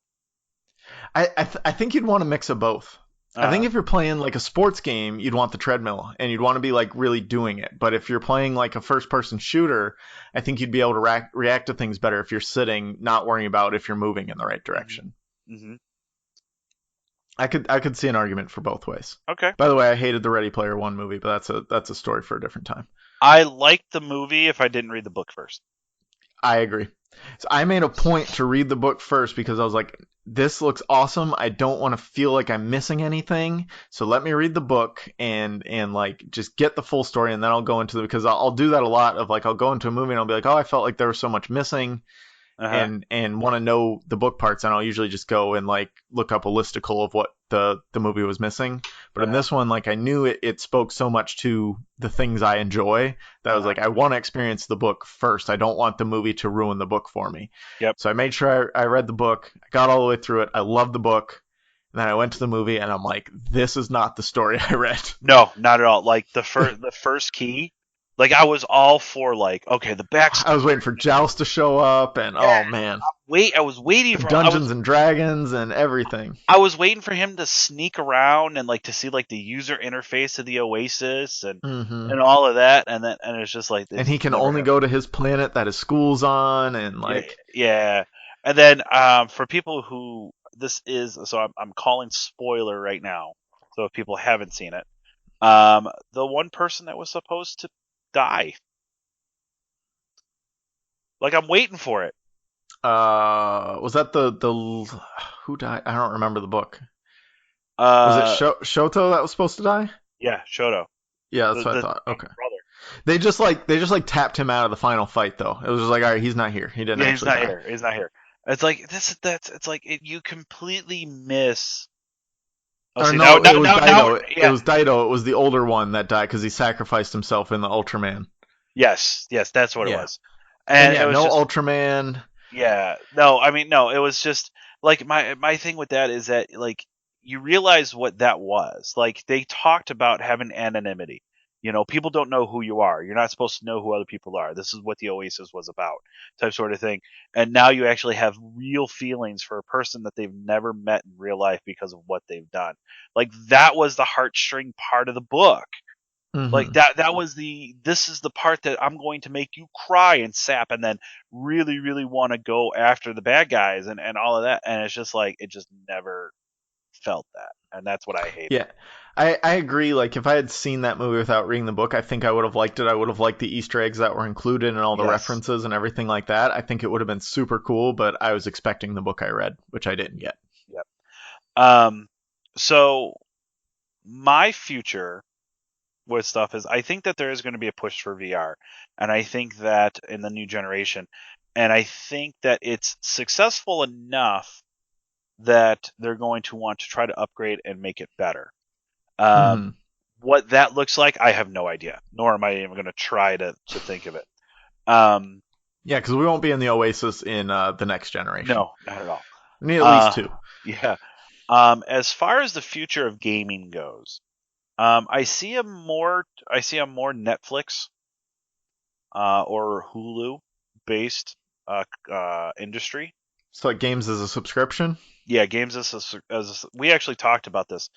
I think you'd want to mix of both. I Uh, think if you're playing like a sports game, you'd want the treadmill and you'd want to be like really doing it. But if you're playing like a first person shooter, I think you'd be able to react to things better if you're sitting, not worrying about if you're moving in the right hmm. direction. Hmm. I could see an argument for both ways. Okay. By the way, I hated the Ready Player One movie, but that's a story for a different time. I liked the movie if I didn't read the book first. I agree. So I made a point to read the book first because I was like, this looks awesome. I don't want to feel like I'm missing anything. So let me read the book and like just get the full story and then I'll go into the, because I'll do that a lot of like I'll go into a movie and I'll be like, oh, I felt like there was so much missing Uh huh. and want to know the book parts, and I'll usually just go and like look up a listicle of what the movie was missing. But Uh in huh. this one, like I knew it spoke so much to the things I enjoy that I Uh was huh. like, I want to experience the book first. I don't want the movie to ruin the book for me. Yep. So I made sure I read the book. I got all the way through it. I loved the book. And then I went to the movie and I'm like, this is not the story I read. No, not at all. Like the first key, like I was all for like, okay, the I was backstory. waiting for Joust to show up and Yeah. oh man, Wait, I was waiting for. I Dungeons was and Dragons and everything. I was waiting for him to sneak around and like to see like the user interface of the Oasis Hmm. and all of that, and it's just like it And he just can never only happened. go to his planet that his school's on, and Yeah, like, yeah. And then for people who this is, so I'm calling spoiler right now. So if people haven't seen it, the one person that was supposed to die, like I'm waiting for it. was that the who died? I don't remember the book. Was it Uh, Shoto that was supposed to die? yeah, Shoto, Yeah, the that's what I the thought. younger Okay. brother. They just like tapped him out of the final fight though. It was just like, all right, he's not here. He didn't Yeah, he's actually not die. here. He's not here. It's like this. That's it's like you completely miss. Oh, Or see now, no, now, it was now, now, Daito. It yeah, was Daito. It was the older one that died because he sacrificed himself in the Ultraman. yes, yes, that's what it Yeah. was. And And yeah, it was no just, Ultraman. yeah, no, I mean, no, it was just like my thing with that is that like you realize what that was. Like they talked about having anonymity. People don't know who you are. You're not supposed to know who other people are. This is what the Oasis was about, type sort of thing. And now you actually have real feelings for a person that they've never met in real life because of what they've done. Like that was the heartstring part of the book. Like Hmm. that was this is the part that I'm going to make you cry and sap and then really, really want to go after the bad guys and all of that. And it's just like it just never felt that. And that's what I hated. Yeah, I agree. Like, if I had seen that movie without reading the book, I think I would have liked it. I would have liked the Easter eggs that were included and all the Yes. references and everything like that. I think it would have been super cool, but I was expecting the book I read, which I didn't get. Yep. Um so my future with stuff is I think that there is going to be a push for VR, and I think that in the new generation, and I think that it's successful enough that they're going to want to try to upgrade and make it better. Um, Hmm. what that looks like, I have no idea, nor am I even going to try to think of it. Um, Yeah, because we won't be in the Oasis in the next generation. no, not at all. We need at least Uh, two. yeah. As far as the future of gaming goes, I see a more Netflix or Hulu based industry. So like games as a subscription. Yeah, games we actually talked about this.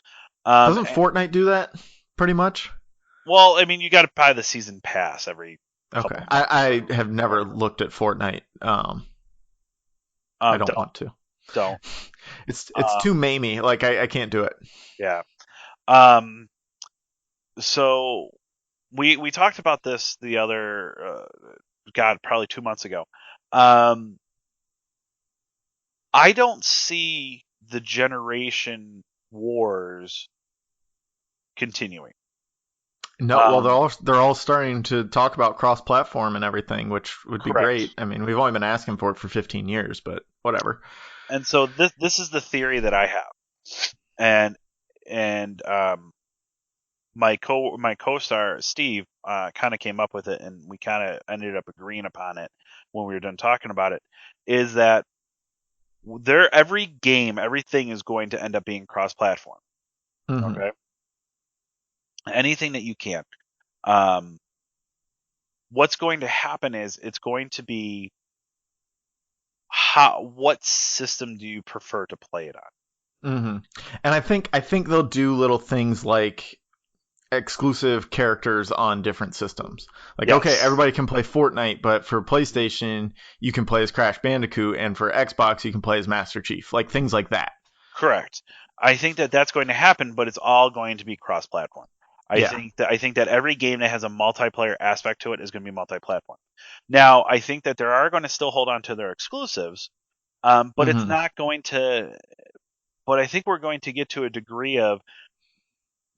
Um, Doesn't a- Fortnite do that pretty much? well, I mean, you got to buy the season pass every Okay. couple of months I or have never whatever. looked at Fortnite. I don't Don't want to. don't. It's Uh, too mamey. Like I can't do it. yeah. Um, so we talked about this the other God probably 2 months ago. Um, I don't see the generation wars continuing. No, well Um, they're all starting to talk about cross-platform and everything, which would be great. correct. I mean, we've only been asking for it for 15 years, but whatever. And so this is the theory that I have, and and my co-star Steve kind of came up with it, and we kind of ended up agreeing upon it when we were done talking about it. Is that every game, everything is going to end up being cross-platform. Hmm. Okay, anything that you can. Um, what's going to happen is it's going to be what system do you prefer to play it on? Hmm. And I think they'll do little things like exclusive characters on different systems. Like, okay, Yes, everybody can play Fortnite, but for PlayStation, you can play as Crash Bandicoot, and for Xbox, you can play as Master Chief. Like things like that. correct. I think that that's going to happen, but it's all going to be cross-platform. Yeah. I think that every game that has a multiplayer aspect to it is going to be multi-platform. Now, I think that there are going to still hold on to their exclusives, but it's Hmm. not going to. But I think we're going to get to a degree of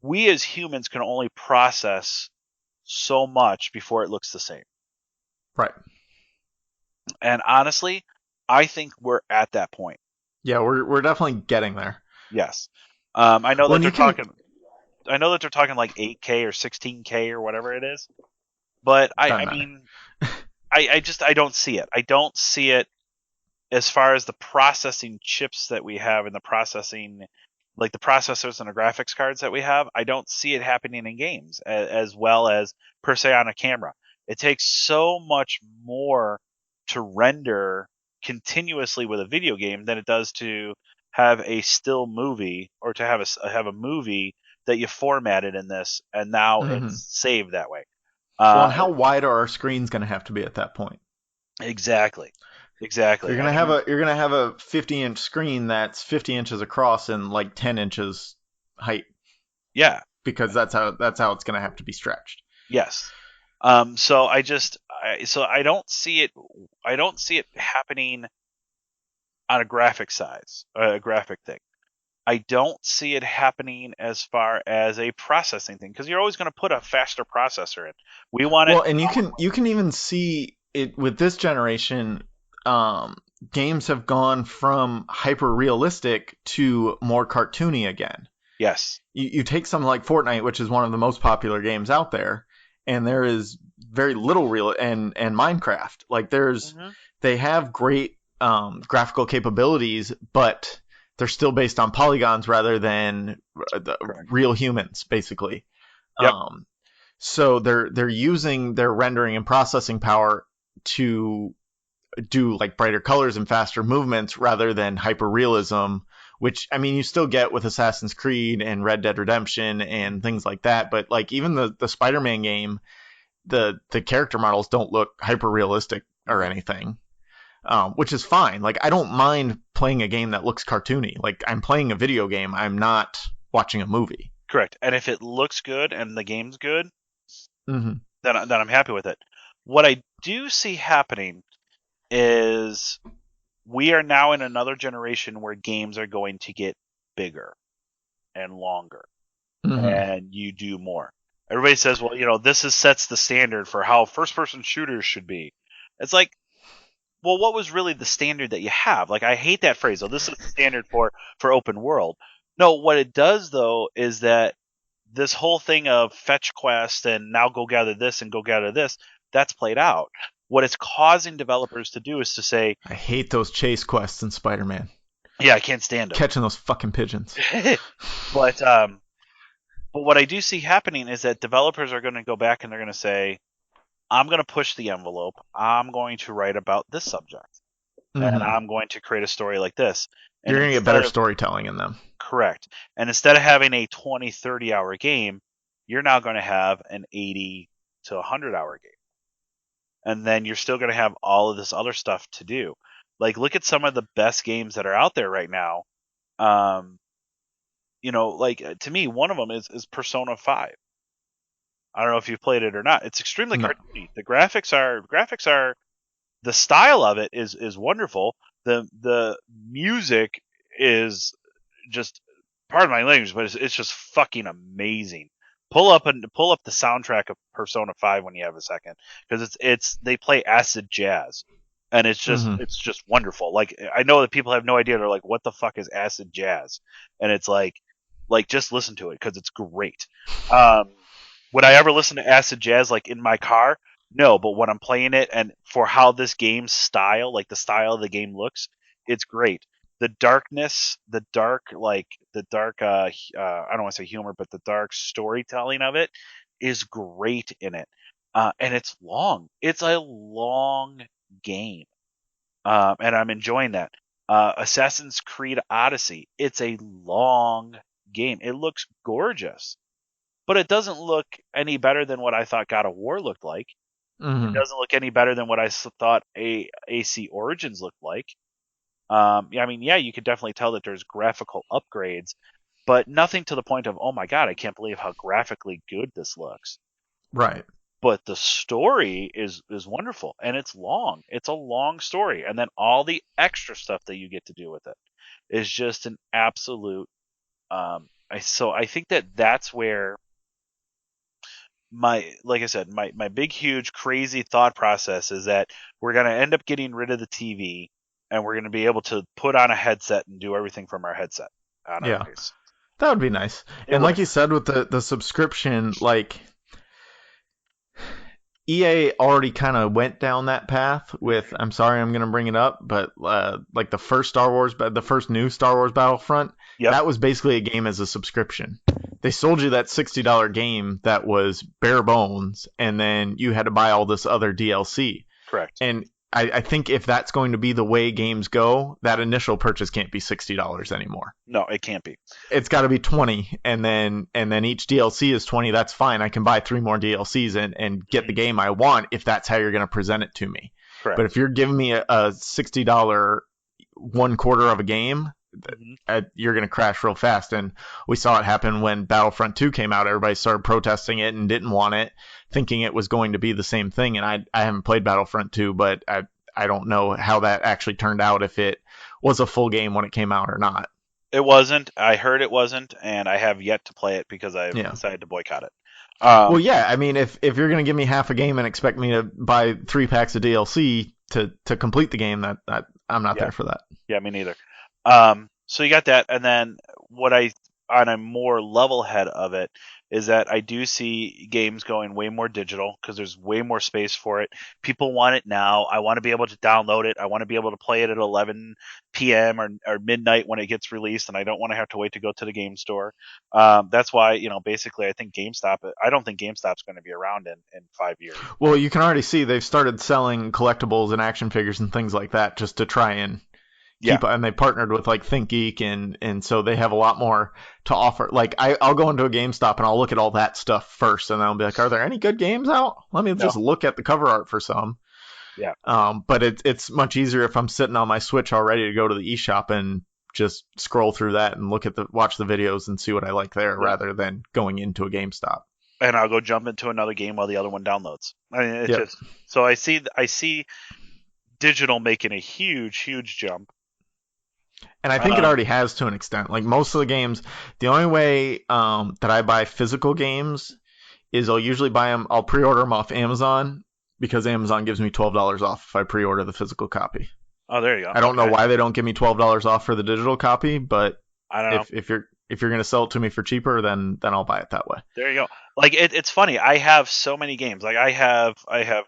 we as humans can only process so much before it looks the same. Right. And honestly, I think we're at that point. Yeah, we're definitely getting there. Yes. I know Well, that and they're you can. talking. I know that they're talking like 8K or 16K or whatever it is. But Doesn't I matter. mean, I don't see it. I don't see it as far as the processing chips that we have and the processing, like the processors and the graphics cards that we have. I don't see it happening in games as well as per se on a camera. It takes so much more to render continuously with a video game than it does to have a still movie or to have a movie that you formatted in this and now Hmm. it's saved that way. Well, Uh, and how wide are our screens going to have to be at that point? exactly, exactly. I mean, You're gonna have a 50-inch screen that's 50 inches across and like 10 inches height yeah, because that's how it's gonna have to be stretched. yes. So so I don't see it. I don't see it happening on a graphic size, a graphic thing. I don't see it happening as far as a processing thing because you're always going to put a faster processor in. We want it. Well, and you can even see it with this generation. Um, Games have gone from hyper realistic to more cartoony again. Yes. You take something like Fortnite, which is one of the most popular games out there, and there is very little real and Minecraft. Like Hmm. they have great graphical capabilities, but they're still based on polygons rather than the Correct. real humans, basically. Yep. Um, so they're using their rendering and processing power to do like brighter colors and faster movements rather than hyper realism, which I mean you still get with Assassin's Creed and Red Dead Redemption and things like that. But like even the Spider-Man game, the character models don't look hyper realistic or Hmm. anything, which is fine. Like I don't mind playing a game that looks cartoony. Like I'm playing a video game. I'm not watching a movie. Correct. And if it looks good and the game's good, Hmm. then I'm happy with it. What I do see happening is we are now in another generation where games are going to get bigger and longer. Hmm. and you do more. Everybody says, well, this sets the standard for how first-person shooters should be. It's like, well, what was really the standard that you have? Like, I hate that phrase. Oh, this is the standard for open world. No, what it does though is that this whole thing of fetch quest and now go gather this and go gather this, that's played out. What it's causing developers to do is to say, I hate those chase quests in Spider-Man. yeah, I can't stand Catching those fucking pigeons. them. but but what I do see happening is that developers are going to go back and they're going to say, I'm going to push the envelope. I'm going to write about this subject, and Hmm. I'm going to create a story like this. And You're gonna get better instead of storytelling in them. correct, and instead of having a 20, 30-hour game, you're now going to have an 80 to 100-hour game. And then you're still going to have all of this other stuff to do. Like, look at some of the best games that are out there right now. Um, like to me, one of them is Persona 5. I don't know if you've played it or not. It's extremely No. cartoony. The graphics are the style of it is wonderful. The music is just, pardon my language, but it's just fucking amazing. Pull up the soundtrack of Persona 5 when you have a second, because it's they play acid jazz, and it's just Hmm. it's just wonderful. Like, I know that people have no idea. They're like, what the fuck is acid jazz? And it's like just listen to it because it's great. Um, would I ever listen to acid jazz like in my car? No, but when I'm playing it and for how this game's style, like the style of the game looks, it's great. The darkness, I don't want to say humor, but the dark storytelling of it is great in it. And it's long. It's a long game. And I'm enjoying that. Assassin's Creed Odyssey, it's a long game. It looks gorgeous, but it doesn't look any better than what I thought God of War looked like. It Hmm. doesn't look any better than what I thought AC Origins looked like. Yeah, I mean, yeah, you could definitely tell that there's graphical upgrades, but nothing to the point of, oh my god, I can't believe how graphically good this looks. Right. But the story is wonderful, and it's long. It's a long story, and then all the extra stuff that you get to do with it is just an absolute. I think that that's where like I said, my big, huge, crazy thought process is that we're going to end up getting rid of the TV, and we're going to be able to put on a headset and do everything from our headset on our Yeah. device. That would be nice. It And would. like you said, with the subscription, like EA already kind of went down that path with. I'm sorry, I'm gonna bring it up, but like the first new Star Wars Battlefront, Yep. that was basically a game as a subscription. They sold you that $60 game that was bare bones, and then you had to buy all this other DLC. Correct. And I think if that's going to be the way games go, that initial purchase can't be $60 anymore. No, it can't be. It's got to be 20, and then each DLC is 20. That's fine. I can buy 3 more DLCs and get the Mhm. game I want if that's how you're going to present it to me. But Correct. if you're giving me a $60 one quarter of a game, Hmm. you're going to crash real fast. And we saw it happen when Battlefront 2 came out. Everybody started protesting it and didn't want it, thinking it was going to be the same thing. And I haven't played Battlefront 2, but I don't know how that actually turned out, if it was a full game when it came out or not. It wasn't. I heard it wasn't, and I have yet to play it because I've Yeah. decided to boycott it. Well, Um, yeah. I mean, if you're gonna give me half a game and expect me to buy 3 packs of DLC to complete the game, that I'm not yeah, there for that. yeah, me neither. So you got that, and then what I on a more level head of it is that I do see games going way more digital because there's way more space for it. People want it now. I want to be able to download it. I want to be able to play it at 11 p.m. or midnight when it gets released, and I don't want to have to wait to go to the game store. That's why, basically, I think GameStop. I don't think GameStop's going to be around in 5 years. Well, you can already see they've started selling collectibles and action figures and things like that just to try and Yeah, keep. And they partnered with like ThinkGeek, and so they have a lot more to offer. Like I'll go into a GameStop and I'll look at all that stuff first, and I'll be like, are there any good games out? Let me no, just look at the cover art for some. yeah. But it's much easier if I'm sitting on my Switch already to go to the eShop and just scroll through that and watch the videos and see what I like there, Yep. rather than going into a GameStop. And I'll go jump into another game while the other one downloads. I mean, it's Yep. just so I see digital making a huge, huge jump. And I think it already has to an extent. Like most of the games, the only way that I buy physical games is I'll usually buy them. I'll pre-order them off Amazon because Amazon gives me $12 off if I pre-order the physical copy. Oh, there you go. I don't know Okay. why they don't give me $12 off for the digital copy, but I don't know. if you're gonna sell it to me for cheaper, then I'll buy it that way. There you go. Like it's funny. I have so many games. Like I have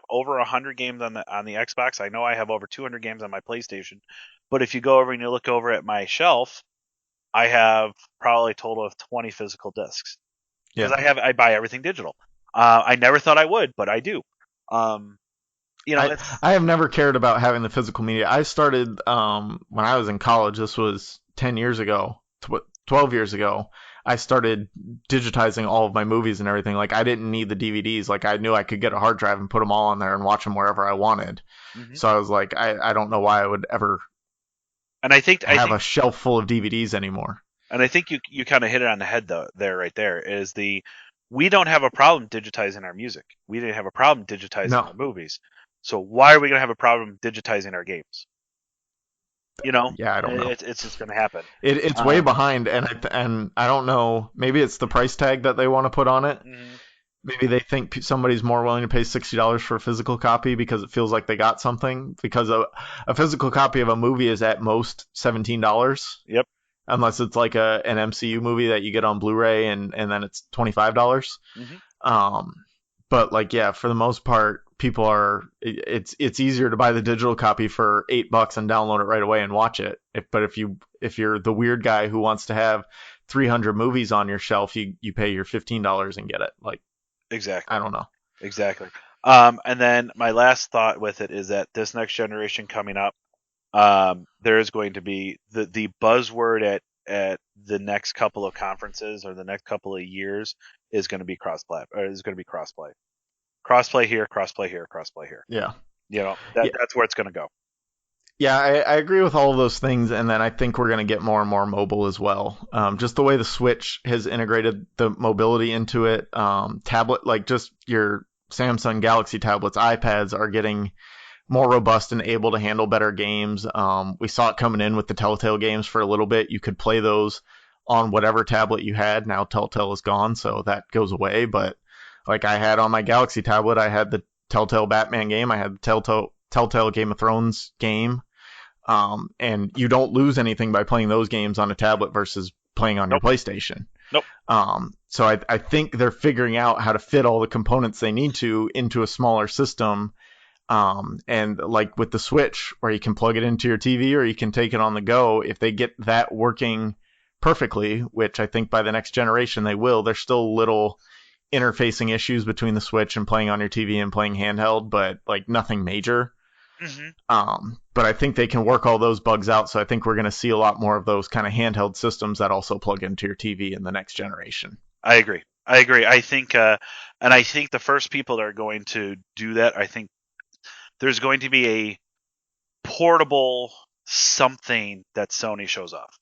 over 100 games on the Xbox. I know I have over 200 games on my PlayStation. But if you go over and you look over at my shelf, I have probably a total of 20 physical discs because Yeah. I buy everything digital. I never thought I would, but I do. Um, I have never cared about having the physical media. I started when I was in college. This was 10 years ago, 12 years ago. I started digitizing all of my movies and everything. Like I didn't need the DVDs. Like I knew I could get a hard drive and put them all on there and watch them wherever I wanted. mhm. So I was like, I don't know why I would ever And have a shelf full of DVDs anymore. I think you kind of hit it on the head though. There, right there is we don't have a problem digitizing our music. We didn't have a problem digitizing No. our movies. So why are we going to have a problem digitizing our games? Yeah, I don't know. It's just going to happen. It's way behind, and I don't know. Maybe it's the price tag that they want to put on it. Mhm. Maybe they think somebody's more willing to pay $60 for a physical copy because it feels like they got something. Because a physical copy of a movie is at most $17. Yep. Unless it's like an MCU movie that you get on Blu-ray and then it's $25. Mhm. But like yeah, for the most part, people are it's easier to buy the digital copy for $8 and download it right away and watch it. But if you're the weird guy who wants to have 300 movies on your shelf, you pay your $15 and get it. Like Exactly. I don't know. Exactly. And then my last thought with it is that this next generation coming up, there is going to be the buzzword at the next couple of conferences or the next couple of years is going to be crossplay, or is going to be crossplay. Crossplay here, crossplay here, crossplay here. Yeah. That's where it's going to go. Yeah, I agree with all of those things, and then I think we're going to get more and more mobile as well. Just the way the Switch has integrated the mobility into it, tablet, like just your Samsung Galaxy tablets, iPads are getting more robust and able to handle better games. We saw it coming in with the Telltale games for a little bit. You could play those on whatever tablet you had. Now Telltale is gone, so that goes away. But like I had on my Galaxy tablet, I had the Telltale Batman game, I had the Telltale Game of Thrones game. And you don't lose anything by playing those games on a tablet versus playing on your PlayStation. Nope. So I think they're figuring out how to fit all the components they need to into a smaller system. And like with the Switch, where you can plug it into your TV or you can take it on the go, if they get that working perfectly, which I think by the next generation they will, there's still little interfacing issues between the Switch and playing on your TV and playing handheld, but like nothing major. But I think they can work all those bugs out, so I think we're going to see a lot more of those kind of handheld systems that also plug into your TV in the next generation. I agree. I think, and I think the first people that are going to do that, I think there's going to be a portable something that Sony shows off.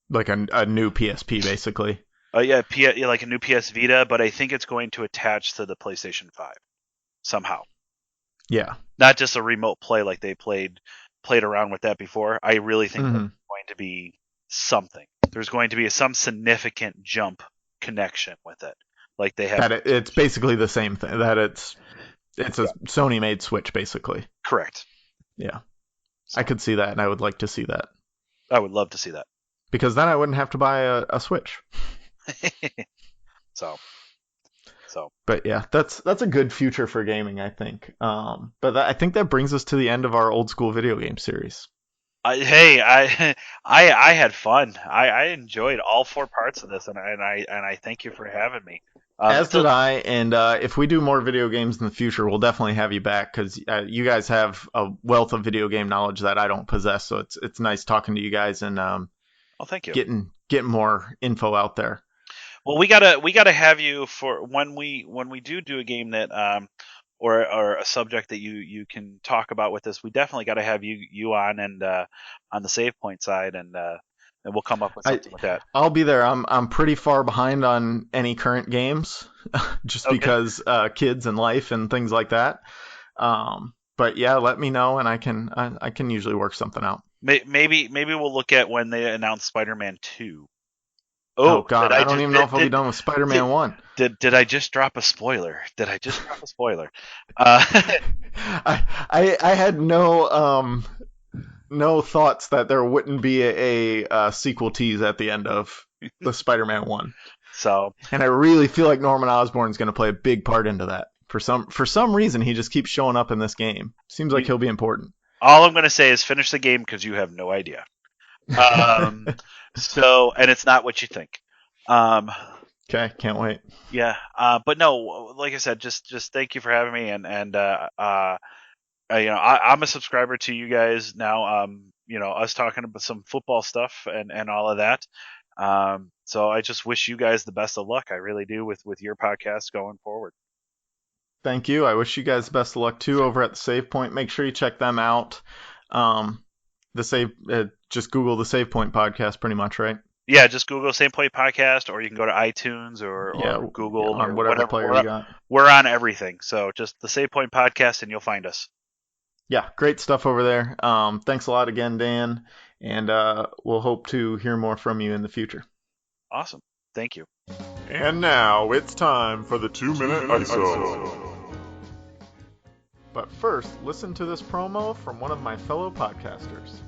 Like a new PSP, basically. Yeah, like a new PS Vita, but I think it's going to attach to the PlayStation 5 somehow. Yeah. Not just a remote play like they played around with that before. I really think there's going to be something. There's going to be some significant jump connection with it, like they have. It's basically the same thing. That it's a Sony made Switch, basically. Correct. Yeah. I could see that, and I would like to see that. I would love to see that. Because then I wouldn't have to buy a Switch. So. But yeah, that's a good future for gaming, I think. But I think that brings us to the end of our old school video game series. I had fun. I enjoyed all 4 parts of this, and I thank you for having me. As did I. And if we do more video games in the future, we'll definitely have you back because you guys have a wealth of video game knowledge that I don't possess. So it's nice talking to you guys and thank you. Getting more info out there. Well, we gotta have you for when we do a game that or a subject that you can talk about with us. We definitely gotta have you on and on the save point side, and we'll come up with something with that. I'll be there. I'm pretty far behind on any current games, just because kids and life and things like that. But yeah, let me know and I can usually work something out. Maybe we'll look at when they announce Spider-Man 2. Oh Oh, God, I don't even know if I'll be done with did, Spider-Man 1. did I just drop a spoiler? Did I just drop a spoiler? Uh, I had no thoughts that there wouldn't be a sequel tease at the end of the Spider-Man 1. so And I really feel like Norman Osborn's going to play a big part into that. For some reason, he just keeps showing up in this game. Seems like he'll be important. all I'm going to say is finish the game because you have no idea. Um, and it's not what you think. Okay, can't wait. Yeah, but no, like I said, just thank you for having me, I'm a subscriber to you guys now. Us talking about some football stuff and all of that. So I just wish you guys the best of luck. I really do with your podcast going forward. Thank you. I wish you guys the best of luck too over at the Save Point. Make sure you check them out. Just Google the Save Point podcast, pretty much, right? Yeah, just Google Same Play Podcast, or you can go to iTunes or Google on or whatever player you got. We're on everything, so just the Save Point Podcast, and you'll find us. Yeah, great stuff over there. Thanks a lot again, Dan, and we'll hope to hear more from you in the future. Awesome. Thank you. And now it's time for the 2-minute ISO. But first, listen to this promo from one of my fellow podcasters.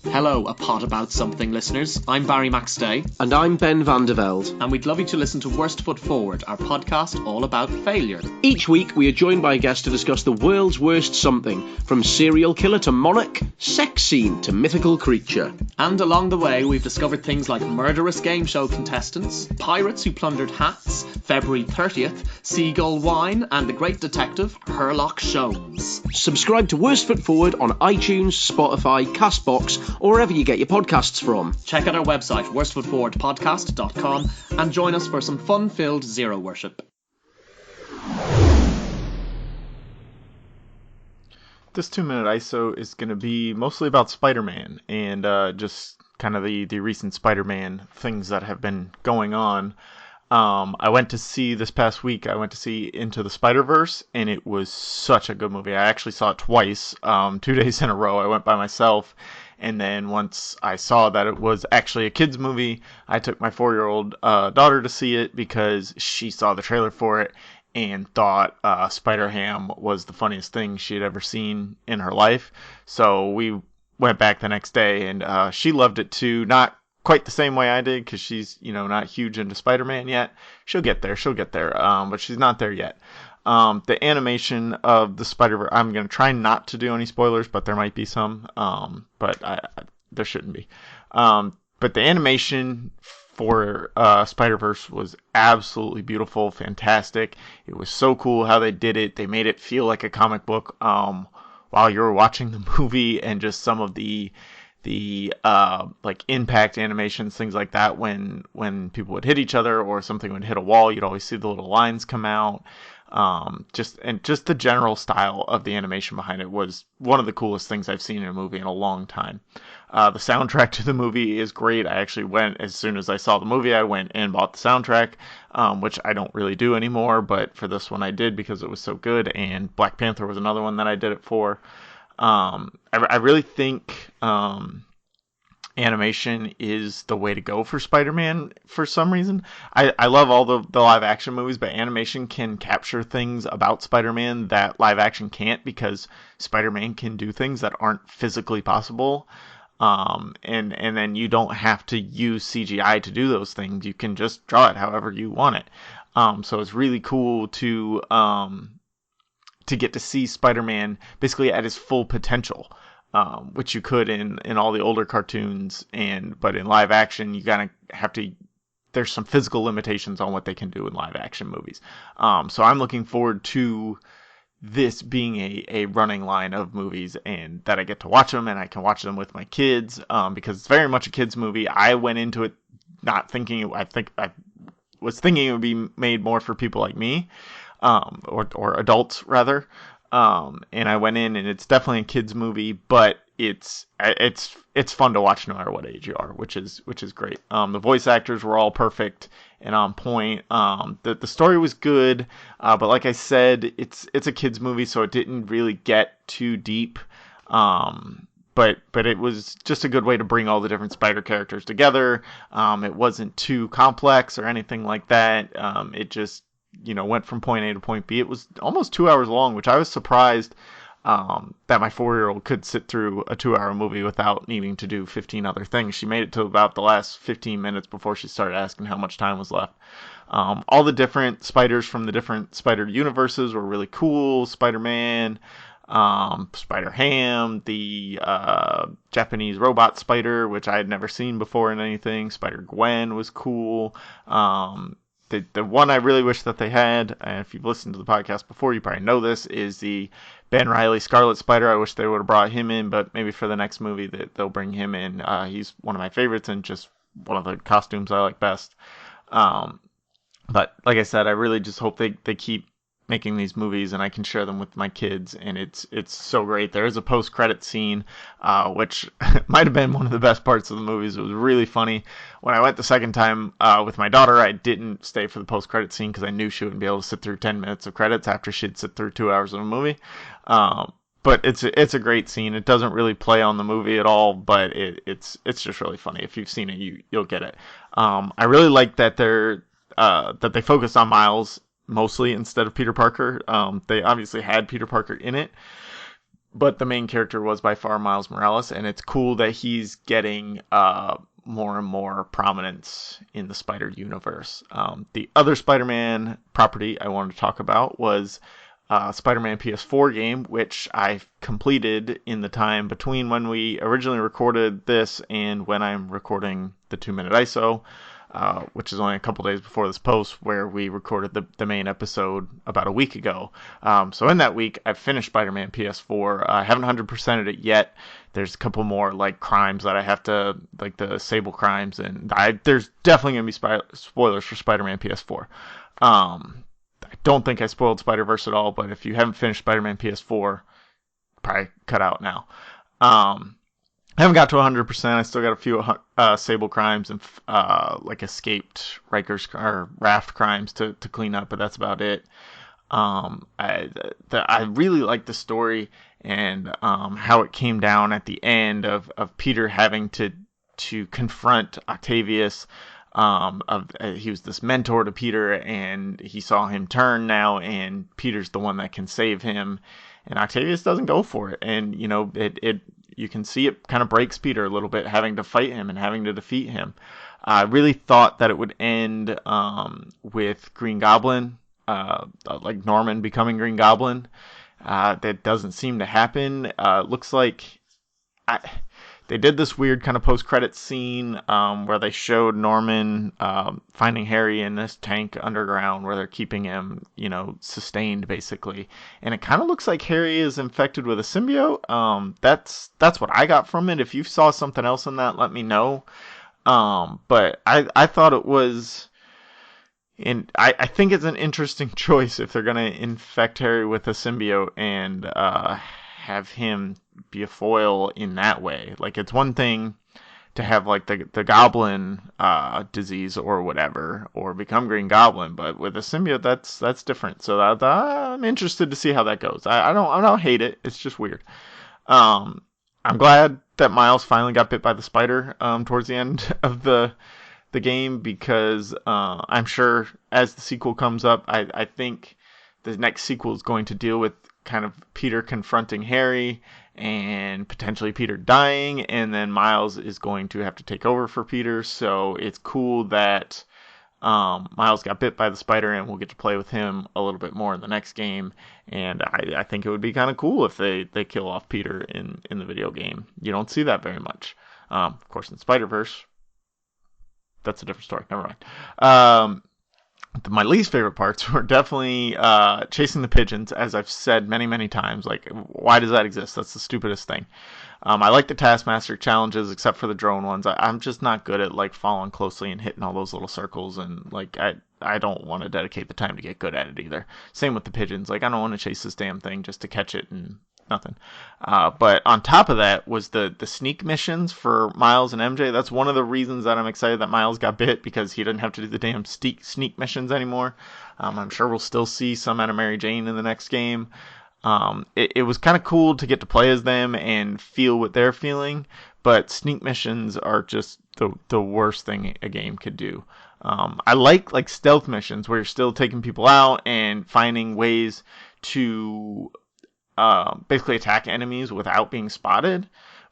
Hello, A Pod About Something listeners. I'm Barry Maxday. And I'm Ben van der Velde. And we'd love you to listen to Worst Foot Forward, our podcast all about failure. Each week we are joined by a guest to discuss the world's worst something, from serial killer to monarch, sex scene to mythical creature. And along the way we've discovered things like murderous game show contestants, pirates who plundered hats, February 30th, seagull wine, and the great detective Herlock Sholmes. Subscribe to Worst Foot Forward on iTunes, Spotify, CastBox, or wherever you get your podcasts from. Check out our website, worstfootforwardpodcast.com, and join us for some fun-filled zero worship. This 2-minute ISO is going to be mostly about Spider-Man and just kind of the recent Spider-Man things that have been going on. I went to see this past week, Into the Spider-Verse, and it was such a good movie. I actually saw it twice, 2 days in a row. I went by myself, and then once I saw that it was actually a kid's movie, I took my 4-year-old daughter to see it because she saw the trailer for it and thought Spider-Ham was the funniest thing she had ever seen in her life. So we went back the next day, and she loved it too. Not quite the same way I did, because she's, not huge into Spider-Man yet. She'll get there, but she's not there yet. The animation of the Spider-Verse, I'm going to try not to do any spoilers, but there might be some, but there shouldn't be. But the animation for Spider-Verse was absolutely beautiful, fantastic. It was so cool how they did it. They made it feel like a comic book while you were watching the movie, and just some of the like impact animations, things like that, when people would hit each other or something would hit a wall, you'd always see the little lines come out. Just the general style of the animation behind it was one of the coolest things I've seen in a movie in a long time. The soundtrack to the movie is great. I actually went, as soon as I saw the movie, I went and bought the soundtrack, which I don't really do anymore, but for this one I did because it was so good, and Black Panther was another one that I did it for. I really think animation is the way to go for Spider-Man for some reason. I love all the live action movies, but animation can capture things about Spider-Man that live action can't, because Spider-Man can do things that aren't physically possible. And then you don't have to use CGI to do those things. You can just draw it however you want it. So it's really cool to get to see Spider-Man basically at his full potential, which you could in all the older cartoons, but in live action you gotta have to. There's some physical limitations on what they can do in live action movies. So I'm looking forward to this being a running line of movies, and that I get to watch them, and I can watch them with my kids, because it's very much a kids movie. I went into it not thinking. I was thinking it would be made more for people like me. Or adults rather, and I went in, and it's definitely a kids movie, but it's fun to watch no matter what age you are, which is great. The voice actors were all perfect and on point. The story was good, but like I said, it's a kids movie, so it didn't really get too deep. But it was just a good way to bring all the different Spider characters together. It wasn't too complex or anything like that. It just went from point A to point B. It was almost 2 hours long, which I was surprised that my 4-year-old could sit through a 2-hour movie without needing to do 15 other things. She made it to about the last 15 minutes before she started asking how much time was left. All the different spiders from the different Spider universes were really cool. Spider-Man, Spider-Ham, the Japanese robot spider, which I had never seen before in anything. Spider-Gwen was cool. The one I really wish that they had, and if you've listened to the podcast before, you probably know this, is the Ben Reilly Scarlet Spider. I wish they would have brought him in, but maybe for the next movie that they'll bring him in. He's one of my favorites and just one of the costumes I like best. But like I said, I really just hope they keep making these movies and I can share them with my kids, and it's so great. There is a post-credit scene, which might have been one of the best parts of the movies. It was really funny. When I went the second time with my daughter, I didn't stay for the post-credit scene because I knew she wouldn't be able to sit through 10 minutes of credits after she'd sit through 2 hours of a movie. But it's a great scene. It doesn't really play on the movie at all, but it's just really funny. If you've seen it, you'll get it. I really like that they focus on Miles mostly instead of Peter Parker. They obviously had Peter Parker in it, but the main character was by far Miles Morales, and it's cool that he's getting more and more prominence in the Spider universe. The other Spider-Man property I wanted to talk about was Spider-Man PS4 game, which I completed in the time between when we originally recorded this and when I'm recording the 2-minute ISO. Which is only a couple days before this post, where we recorded the main episode about a week ago. So in that week, I've finished Spider-Man PS4. I haven't 100%ed it yet. There's a couple more crimes that I have to, the Sable crimes, and there's definitely going to be spoilers for Spider-Man PS4. I don't think I spoiled Spider-Verse at all, but if you haven't finished Spider-Man PS4, probably cut out now. I haven't got to 100%. I still got a few Sable crimes and escaped Riker's or Raft crimes to clean up, but that's about it. I really like the story and how it came down at the end of Peter having to confront Octavius. He was this mentor to Peter, and he saw him turn now, and Peter's the one that can save him, and Octavius doesn't go for it, and you can see it kind of breaks Peter a little bit, having to fight him and having to defeat him. I really thought that it would end with Green Goblin, like Norman becoming Green Goblin. That doesn't seem to happen. Looks like they did this weird kind of post-credit scene where they showed Norman finding Harry in this tank underground where they're keeping him, sustained basically. And it kind of looks like Harry is infected with a symbiote. That's what I got from it. If you saw something else in that, let me know. But I thought it was... And I think it's an interesting choice if they're going to infect Harry with a symbiote and have him be a foil in that way. It's one thing to have the goblin disease or whatever, or become Green Goblin, but with a symbiote that's different. So I'm interested to see how that goes. I don't hate it. It's just weird. I'm glad that Miles finally got bit by the spider towards the end of the game, because I'm sure as the sequel comes up, I think the next sequel is going to deal with kind of Peter confronting Harry and potentially Peter dying, and then Miles is going to have to take over for Peter. So it's cool that Miles got bit by the spider, and we'll get to play with him a little bit more in the next game. And I think it would be kind of cool if they kill off Peter in the video game. You don't see that very much. Of course, in Spider-Verse, that's a different story. Never mind. My least favorite parts were definitely chasing the pigeons, as I've said many, many times. Why does that exist? That's the stupidest thing. I like the Taskmaster challenges, except for the drone ones. I'm just not good at following closely and hitting all those little circles, and I don't want to dedicate the time to get good at it either. Same with the pigeons. I don't want to chase this damn thing just to catch it and nothing. But on top of that was the sneak missions for Miles and MJ. That's one of the reasons that I'm excited that Miles got bit, because he didn't have to do the damn sneak missions anymore. I'm sure we'll still see some out of Mary Jane in the next game. It was kind of cool to get to play as them and feel what they're feeling, but sneak missions are just the worst thing a game could do. I like stealth missions where you're still taking people out and finding ways to basically attack enemies without being spotted.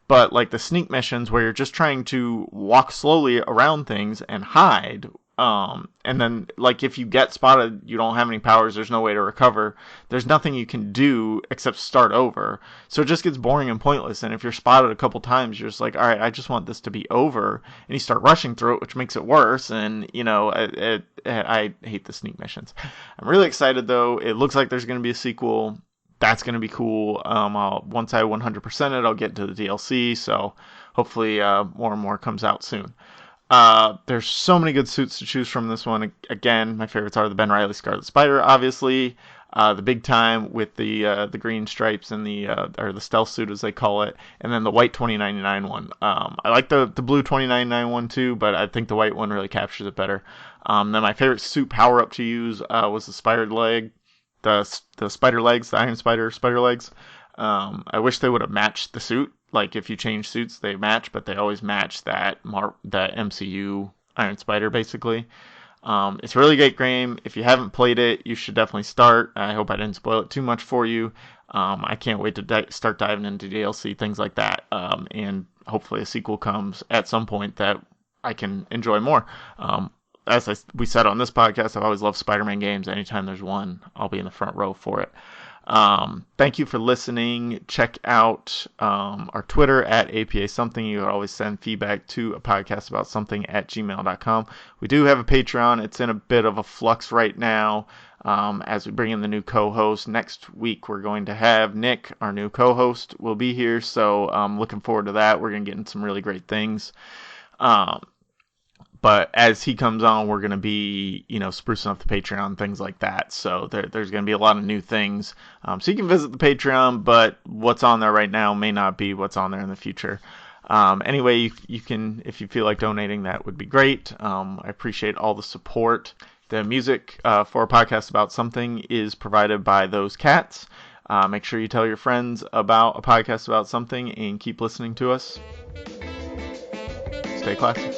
But like the sneak missions where you're just trying to walk slowly around things and hide, and then like if you get spotted, you don't have any powers, there's no way to recover, there's nothing you can do except start over. So it just gets boring and pointless. And if you're spotted a couple times, you're just like, all right, I just want this to be over, and you start rushing through it, which makes it worse. And I hate the sneak missions. I'm really excited though. It looks like there's going to be a sequel. That's going to be cool. Once I 100% it, I'll get into the DLC, so hopefully more and more comes out soon. There's so many good suits to choose from this one. Again, my favorites are the Ben Reilly Scarlet Spider, obviously, the big time with the green stripes and or the stealth suit as they call it, and then the white 2099 one. I like the blue 2099 one too, but I think the white one really captures it better. Then my favorite suit power up to use was the spider leg. The spider legs, the Iron Spider legs. I wish they would have matched the suit. Like if you change suits, they match, but they always match that MCU Iron Spider basically. It's a really great game. If you haven't played it, you should definitely start. I hope I didn't spoil it too much for you. I can't wait to start diving into DLC, things like that. And hopefully a sequel comes at some point that I can enjoy more. As we said on this podcast, I've always loved Spider-Man games. Anytime there's one, I'll be in the front row for it. Thank you for listening. Check out our Twitter at APA Something. You can always send feedback to a podcast about something at gmail.com. We do have a Patreon. It's in a bit of a flux right now as we bring in the new co-host. Next week, we're going to have Nick, our new co-host, will be here. So I'm looking forward to that. We're going to get into some really great things. But as he comes on, we're going to be, sprucing up the Patreon, things like that. So there's going to be a lot of new things. So you can visit the Patreon, but what's on there right now may not be what's on there in the future. Anyway, you can, if you feel like donating, that would be great. I appreciate all the support. The music for a podcast about something is provided by Those Cats. Make sure you tell your friends about a podcast about something and keep listening to us. Stay classy.